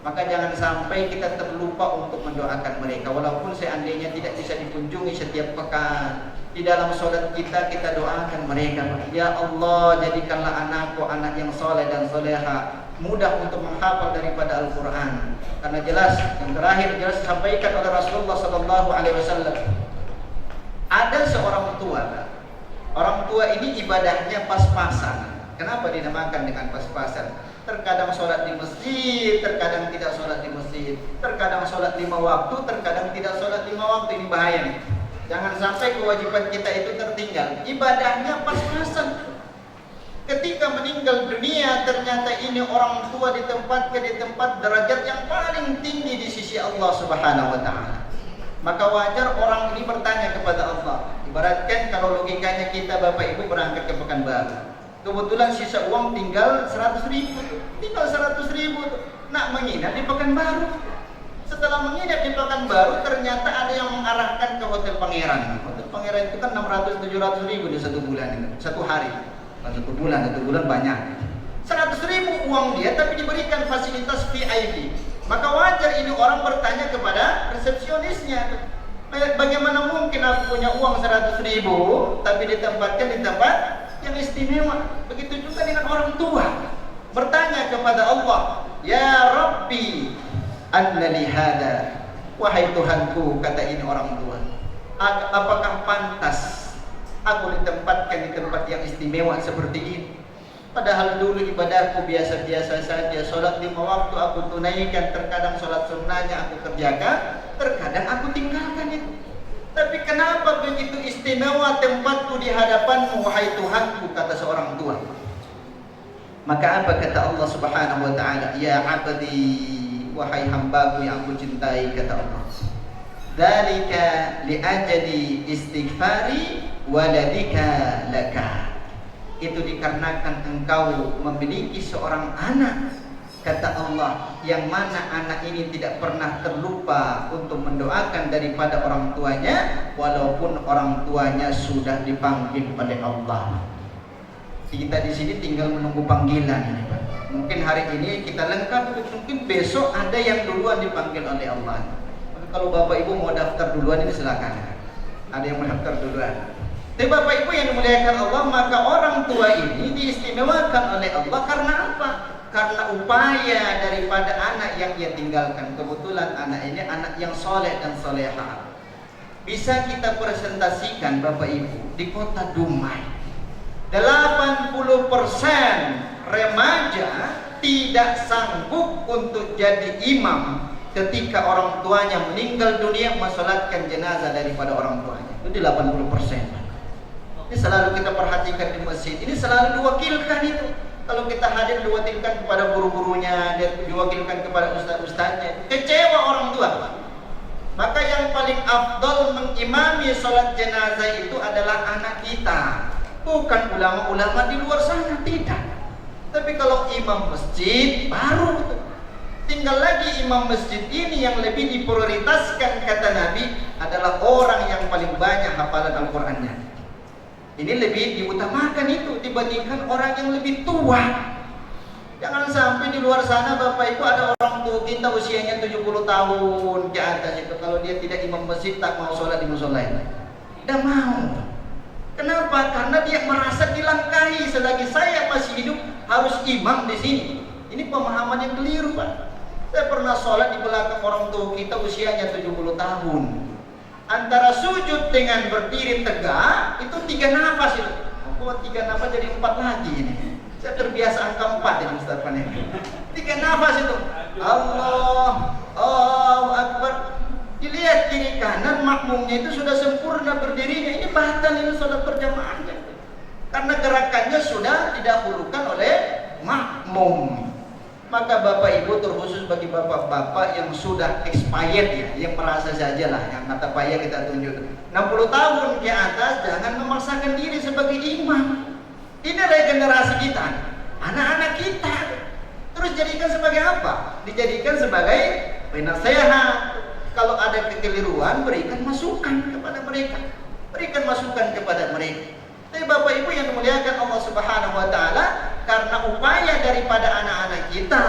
Maka jangan sampai kita terlupa untuk mendoakan mereka, walaupun seandainya tidak bisa dikunjungi setiap pekan. Di dalam sholat kita doakan mereka. Ya Allah, jadikanlah anakku anak yang soleh dan soleha, mudah untuk menghafal daripada Al-Quran. Karena jelas, yang terakhir jelas disampaikan oleh Rasulullah SAW. Ada seorang tua. Orang tua ini ibadahnya pas-pasan. Kenapa dinamakan dengan pas-pasan? Terkadang sholat di masjid, terkadang tidak sholat di masjid. Terkadang sholat 5 waktu, terkadang tidak sholat 5 waktu. Ini bahaya nih. Jangan sampai kewajiban kita itu tertinggal. Ibadahnya pas-pasan. Ketika meninggal dunia, ternyata ini orang tua ditempatkan di tempat derajat yang paling tinggi di sisi Allah Subhanahu wa taala. Maka wajar orang ini bertanya kepada Allah. Ibaratkan kalau logikanya kita Bapak Ibu berangkat ke Pekanbaru. Kebetulan sisa uang tinggal 100.000. Tinggal 100.000. Nak menginap di Pekanbaru. Setelah menginap di Pekanbaru, ternyata ada yang mengarahkan ke Hotel Pangeran. Hotel Pangeran itu kan 600-700 ribu di satu bulan, satu hari. Satu bulan banyak. 100.000 uang dia, tapi diberikan fasilitas VIP. Maka wajar ini orang bertanya kepada resepsionisnya, bagaimana mungkin aku punya uang 100.000, tapi ditempatkan di tempat yang istimewa. Begitu juga dengan orang tua. Bertanya kepada Allah, Ya Rabbi, anna li hada, wahai Tuhanku, kata ini orang tua, apakah pantas aku ditempatkan di tempat yang istimewa seperti ini? Padahal dulu ibadahku biasa-biasa saja. Sholat 5 waktu aku tunaikan, terkadang sholat sunnahnya aku kerjakan, terkadang aku tinggalkan itu. Tapi kenapa begitu istimewa tempatku di hadapanmu, wahai Tuhanku, kata seorang tua. Maka apa kata Allah Subhanahu wa taala? Ya abdi, wahai hambaku yang aku cintai, kata Allah. Dzalika li'ajadi istighfari waladika laka. Itu dikarenakan engkau memiliki seorang anak Kata Allah, yang mana anak ini tidak pernah terlupa untuk mendoakan daripada orang tuanya, walaupun orang tuanya sudah dipanggil oleh Allah. Kita di sini tinggal menunggu panggilan ini, Pak. Mungkin hari ini kita lengkap, mungkin besok ada yang duluan dipanggil oleh Allah. Maka kalau Bapak Ibu mau daftar duluan ini silakan. Ada yang mau daftar duluan. Tapi Bapak Ibu yang dimuliakan Allah, maka orang tua ini diistimewakan oleh Allah karena apa? Karena upaya daripada anak yang dia tinggalkan. Kebetulan anak ini anak yang soleh dan solehah. Bisa kita presentasikan Bapak Ibu di kota Dumai, 80% remaja tidak sanggup untuk jadi imam ketika orang tuanya meninggal dunia, mensolatkan jenazah daripada orang tuanya. Itu 80%. Ini selalu kita perhatikan di masjid. Ini selalu diwakilkan itu. Kalau kita hadir diwakilkan kepada guru-gurunya, diwakilkan kepada ustaz-ustaznya, kecewa orang tua. Maka yang paling afdal mengimami sholat jenazah itu adalah anak kita, bukan ulama-ulama di luar sana, tidak. Tapi kalau imam masjid baru itu. Tinggal lagi imam masjid ini yang lebih diprioritaskan kata Nabi adalah orang yang paling banyak hafalan Al-Qur'annya. Ini lebih diutamakan itu dibandingkan orang yang lebih tua. Jangan sampai di luar sana Bapak Ibu ada orang tua kita usianya 70 tahun ke atas itu, kalau dia tidak imam masjid tak mau sholat di musola. Tidak mau. Kenapa? Karena dia merasa dilangkahi. Selagi saya masih hidup harus imam di sini. Ini pemahaman yang keliru, Pak. Saya pernah sholat di belakang orang tua kita usianya 70 tahun. Antara sujud dengan berdiri tegak itu 3 nafas itu. Kok 3 nafas jadi 4 lagi ini. Saya terbiasa angka 4 ini Ustaz Panen. 3 nafas itu. Allahu Akbar. Dilihat kiri kanan makmumnya itu sudah sempurna berdirinya. Ini batal ini sholat berjamaahnya. Karena gerakannya sudah didahulukan oleh makmum. Maka Bapak Ibu, terkhusus bagi bapak-bapak yang sudah expired ya, yang merasa saja lah, yang kata Pak ya kita tunjuk 60 tahun ke atas, jangan memaksakan diri sebagai imam. Ini regenerasi kita, anak-anak kita. Terus jadikan sebagai apa? Dijadikan sebagai penasehat. Kalau ada kekeliruan, berikan masukan kepada mereka. Berikan masukan kepada mereka. Tapi Bapak Ibu yang dimuliakan Allah Subhanahu wa taala, karena upaya daripada anak-anak kita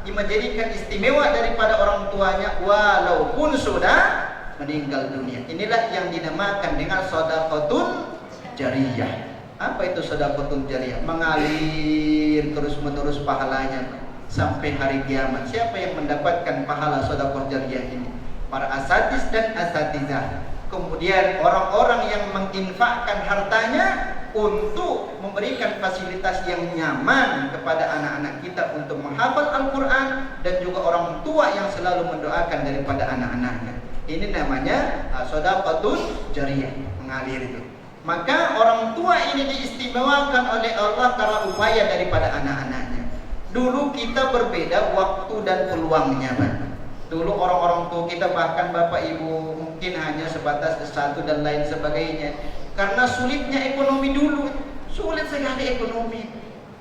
menjadikan istimewa daripada orang tuanya walaupun sudah meninggal dunia. Inilah yang dinamakan dengan sedekahun jariyah. Apa itu sedekahun jariyah? Mengalir terus-menerus pahalanya sampai hari kiamat. Siapa yang mendapatkan pahala sedekah jariyah ini? Para asatidz dan asatizah. Kemudian orang-orang yang menginfakkan hartanya untuk memberikan fasilitas yang nyaman kepada anak-anak kita untuk menghafal Al-Quran, dan juga orang tua yang selalu mendoakan daripada anak-anaknya. Ini namanya sedekahun jariyah, mengalir itu. Maka orang tua ini diistimewakan oleh Allah karena upaya daripada anak-anaknya. Dulu kita berbeda waktu dan peluangnya, Pak. Dulu orang-orang tua kita, bahkan Bapak Ibu, mungkin hanya sebatas S1 dan lain sebagainya. Karena sulitnya ekonomi dulu, sulit sekali ekonomi.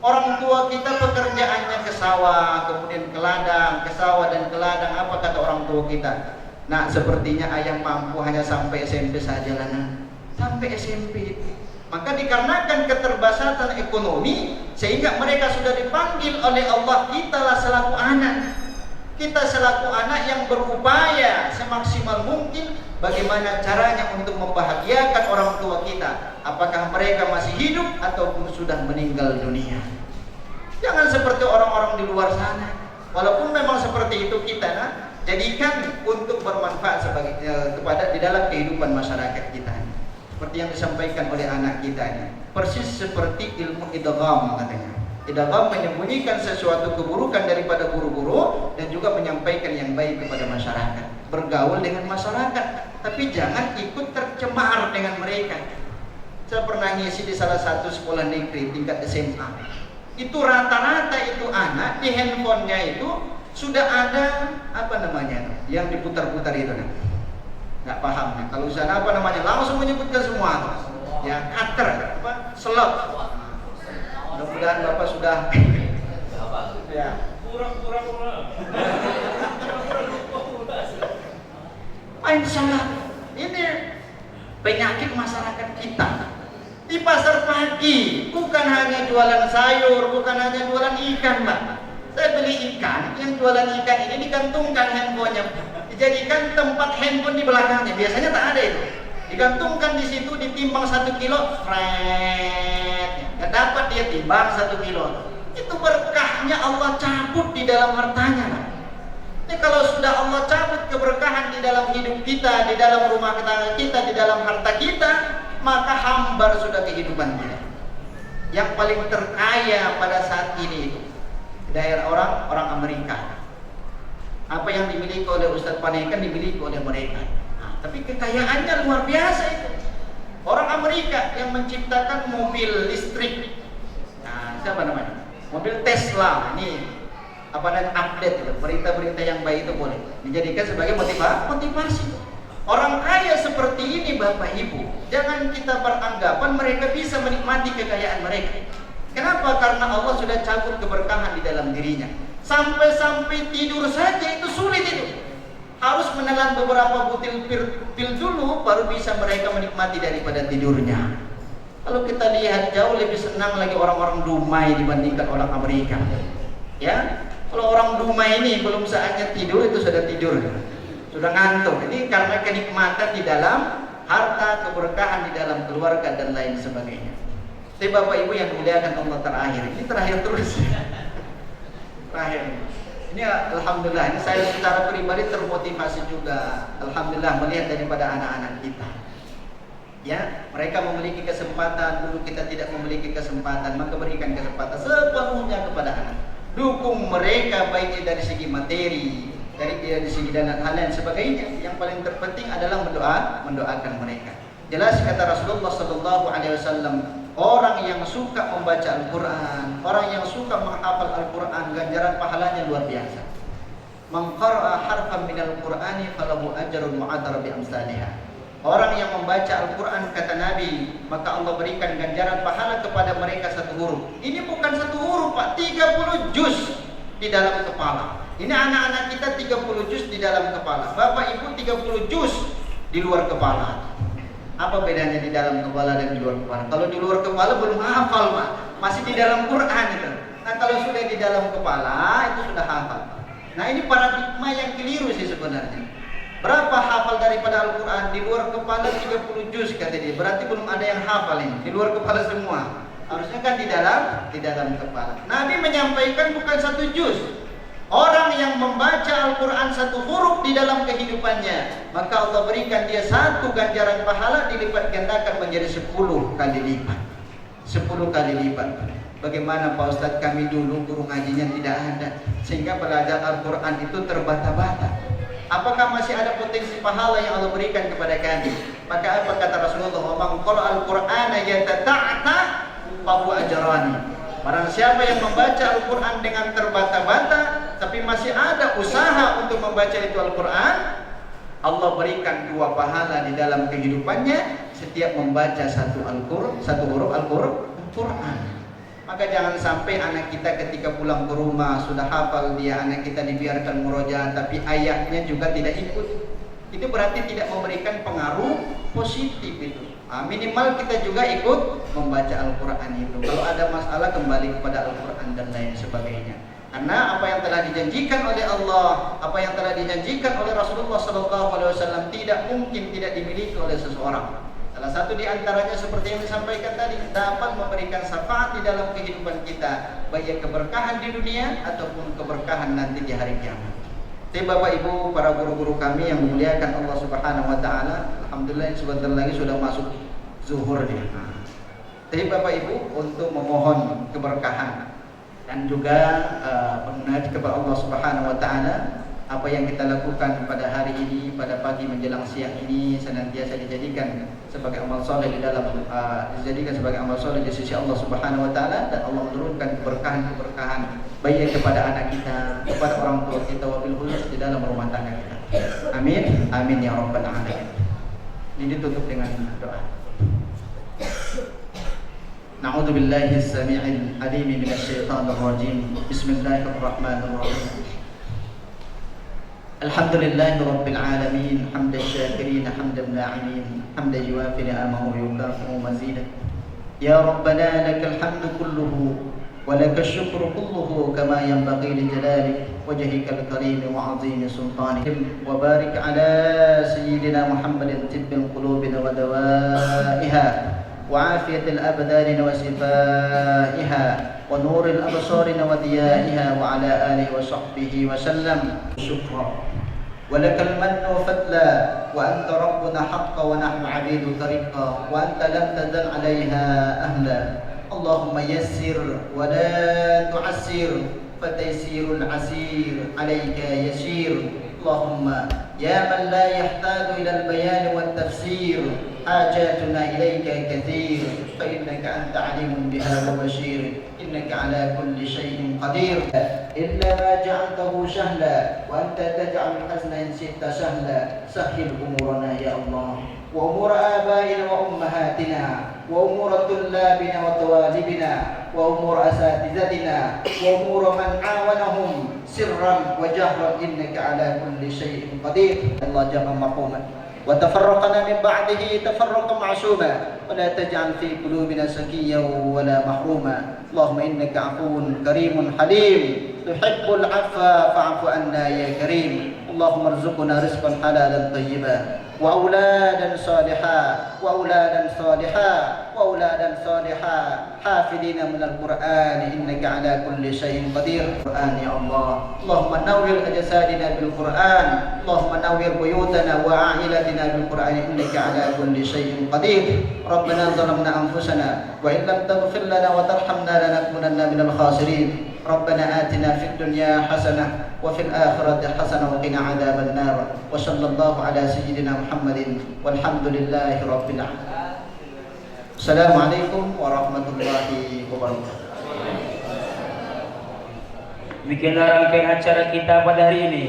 Orang tua kita pekerjaannya ke sawah, kemudian ke ladang, ke sawah dan ke ladang. Apa kata orang tua kita? Nah, sepertinya ayah mampu hanya sampai SMP saja lah, nah. Sampai SMP. Maka dikarenakan keterbatasan ekonomi, sehingga mereka sudah dipanggil oleh Allah, kitalah selaku anak. Kita selaku anak yang berupaya semaksimal mungkin bagaimana caranya untuk membahagiakan orang tua kita, apakah mereka masih hidup ataupun sudah meninggal dunia. Jangan seperti orang-orang di luar sana. Walaupun memang seperti itu, kita jadikan untuk bermanfaat sebagai kepada di dalam kehidupan masyarakat kita. Seperti yang disampaikan oleh anak kita ini, persis seperti ilmu idgham katanya. Idgham menyembunyikan sesuatu keburukan daripada guru-guru dan juga menyampaikan yang baik kepada masyarakat. Bergaul dengan masyarakat, tapi jangan ikut tercemar dengan mereka. Saya pernah ngisi di salah satu sekolah negeri tingkat SMA. Itu rata-rata itu anak di handphonenya itu sudah ada apa namanya yang diputar-putar itu, nggak paham ya. Kalau sana apa namanya langsung menyebutkan semua, ya cutter, apa slot. Mudah-mudahan Bapak sudah ya. Main salah. Ini penyakit masyarakat kita. Di pasar pagi bukan hanya jualan sayur, bukan hanya jualan ikan, Mbak. Saya beli ikan, yang jualan ikan ini digantungkan handphonenya, dijadikan tempat handphone di belakangnya. Biasanya tak ada itu. Digantungkan di situ, ditimbang 1 kilo, nggak dapat dia timbang 1 kilo. Itu berkahnya Allah cabut di dalam hartanya, Mbak. Ini kalau sudah Allah cabut keberkahan di dalam hidup kita, di dalam rumah tangga kita, di dalam harta kita, maka hambar sudah kehidupan kita. Yang paling terkaya pada saat ini itu daerah orang Amerika. Apa yang dimiliki oleh Ustadz Panekan dimiliki oleh mereka. Nah, tapi kekayaannya luar biasa itu. Orang Amerika yang menciptakan mobil listrik. Nah, siapa namanya? Mobil Tesla. Ini apa namanya, update itu, berita-berita yang baik itu boleh dijadikan sebagai motivasi. Orang kaya seperti ini Bapak Ibu, jangan kita beranggapan mereka bisa menikmati kekayaan mereka. Kenapa? Karena Allah sudah cabut keberkahan di dalam dirinya. Sampai-sampai tidur saja itu sulit itu. Harus menelan beberapa butil pil dulu baru bisa mereka menikmati daripada tidurnya. Kalau kita lihat jauh lebih senang lagi orang-orang Dumai dibandingkan orang Amerika. Ya, kalau orang Dumai ini belum saatnya tidur itu sudah tidur, sudah ngantuk. Ini karena kenikmatan di dalam harta, keberkahan di dalam keluarga dan lain sebagainya. Tapi Bapak Ibu yang dimuliakan Allah, ini terakhir terus. Terakhir. Ini alhamdulillah, ini saya secara pribadi termotivasi juga. Alhamdulillah melihat daripada anak-anak kita. Ya, mereka memiliki kesempatan, dulu kita tidak memiliki kesempatan, maka berikan kesempatan sepenuhnya kepada anak. Dukung mereka baik dari segi materi, dari segi dan hal lain sebagainya. Yang paling terpenting adalah mendoakan mereka. Jelas kata Rasulullah SAW, orang yang suka membaca Al-Quran, orang yang suka menghafal Al-Quran, ganjaran pahalanya luar biasa. Man qara'a harfan minal Qur'ani falahu ajrun mu'adzar bi amsalihha. Orang yang membaca Al-Quran, kata Nabi, maka Allah berikan ganjaran pahala kepada mereka 1 huruf. Ini bukan 1 huruf Pak, 30 juz di dalam kepala. Ini anak-anak kita 30 juz di dalam kepala. Bapak Ibu 30 juz di luar kepala. Apa bedanya di dalam kepala dan di luar kepala? Kalau di luar kepala belum hafal Pak, masih di dalam Quran itu. Nah kalau sudah di dalam kepala itu sudah hafal. Nah ini paradigma yang keliru sih sebenarnya. Berapa hafal daripada Al-Quran? Di luar kepala 30 juz kata dia. Berarti belum ada yang hafal ini. Di luar kepala semua. Harusnya kan di dalam kepala. Nabi menyampaikan bukan 1 juz. Orang yang membaca Al-Quran 1 huruf di dalam kehidupannya, maka Allah berikan dia 1 ganjaran pahala dilipat gandakan menjadi 10 kali lipat. 10 kali lipat. Bagaimana Pak Ustadz, kami dulu guru ngajinya tidak ada, sehingga belajar Al-Quran itu terbata-bata. Apakah masih ada potensi pahala yang Allah berikan kepada kami? Maka apa kata Rasulullah? Man qara'a al-Qur'ana yatata'ta fahu ajrani. Barang siapa yang membaca Al-Quran dengan terbata-bata, tapi masih ada usaha untuk membaca itu Al-Quran, Allah berikan 2 pahala di dalam kehidupannya setiap membaca 1 huruf Al-Quran. Maka jangan sampai anak kita ketika pulang ke rumah sudah hafal dia, anak kita dibiarkan murojaah tapi ayahnya juga tidak ikut. Itu berarti tidak memberikan pengaruh positif itu. Minimal kita juga ikut membaca Al-Quran itu. Kalau ada masalah kembali kepada Al-Quran dan lain sebagainya. Karena apa yang telah dijanjikan oleh Allah, apa yang telah dijanjikan oleh Rasulullah SAW tidak mungkin tidak dimiliki oleh seseorang. Salah satu di antaranya seperti yang disampaikan tadi, dapat memberikan syafaat di dalam kehidupan kita, baik keberkahan di dunia ataupun keberkahan nanti di hari kiamat. Jadi Bapak Ibu, para guru-guru kami yang memuliakan Allah Subhanahu wa taala, alhamdulillah sebentar lagi sudah masuk zuhur nih. Jadi Bapak Ibu, untuk memohon keberkahan dan juga bermunajat kepada Allah Subhanahu wa taala, apa yang kita lakukan pada hari ini, pada pagi menjelang siang ini senantiasa dijadikan sebagai amal soleh di dalam dijadikan sebagai amal soleh di sisi Allah Subhanahu wa taala, dan Allah menurunkan keberkahan baik kepada anak kita, kepada orang tua kita, wabil khusus di dalam rumah tangga kita. Amin, amin ya rabbal alamin. Ini ditutup dengan doa. نعوذ بالله السميع العليم من الشيطان الرجيم بسم الله الرحمن الرحيم الحمد لله رب العالمين حمد الشاكرين حمد الناعمين حمد يوافي نعمه ويكافئ مزيدا يا ربنا لك الحمد كله ولك الشكر كله كما ينبغي لجلالك وجهك الكريم وعظيم سلطانك وبارك على سيدنا محمد طب القلوب ودوائها وعافية الأبدان وشفائها ونور الأبصار وضيائها وعلى آله وصحبه وسلم شكرا ولك المن وفضلا وأنت ربنا حقا ونحن عبيدك رقا وأنت لم تزل عليها أهلا اللهم يسر ولا تعسر فتيسير العسير عليك يسير اللهم يا من لا يحتاج إلى البيان والتفسير حاجاتنا إليك كثير فإنك أنت عليم بها وبشير إنك على كل شيء قدير إلا ما جعلته سهلا وأنت تجعل الحزن إن شئت سهلا سهل أمورنا يا الله وأمور آبائنا وأمهاتنا وأمور طلابنا وطوالبنا وأمور أساتذتنا وأمور من عاونهم سرا وجهرا إنك على كل شيء قدير الله جل مرحوما وتفرقنا من بعده تفرقا معصوما ولا تجعل في قلوبنا سكيا ولا محروما اللهم إنك عفو كريم حليم تحب العفو فاعف عنا يا كريم اللهم ارزقنا رزقا حلالا طيبا وأولادا صالحا وأولادا صالحا وأولادا صالحا حافظين من القرآن إنك على كل شيء قدير القرآن يا الله اللهم نور أجسادنا بالقرآن اللهم نور بيوتنا وعائلتنا بالقرآن إنك على كل شيء قدير ربنا ظلمنا أنفسنا وإن لم تغفر لنا وترحمنا لنكونن من الخاسرين ربنا آتنا في الدنيا حسنة وفي الآخرة حسنة وقنا عذاب النار وصلى الله على سيدنا محمد والحمد لله رب العالمين السلام عليكم ورحمة الله وبركاته. Demikianlah rangkaian acara kita pada hari ini.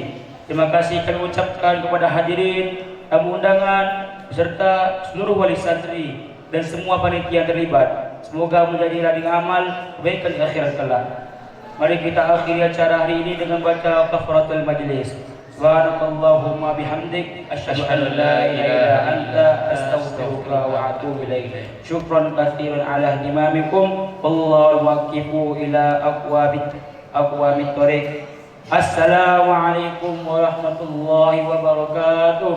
Terima kasih kami ucapkan kepada hadirin, tamu undangan, beserta seluruh wali santri dan semua panitia terlibat. Semoga menjadi ladang amal kebaikan di akhirat kelak. Mari kita akhiri acara hari ini dengan baca kafaratul majlis. Subhanakallahumma bihamdik asyhadu an la ilaha illa anta astaghfiruka wa atubu ilaik. Syukran katsiran ala ihtimamikum. Wallahu waqifu ila aqwamit thoriq. Assalamualaikum warahmatullahi wabarakatuh.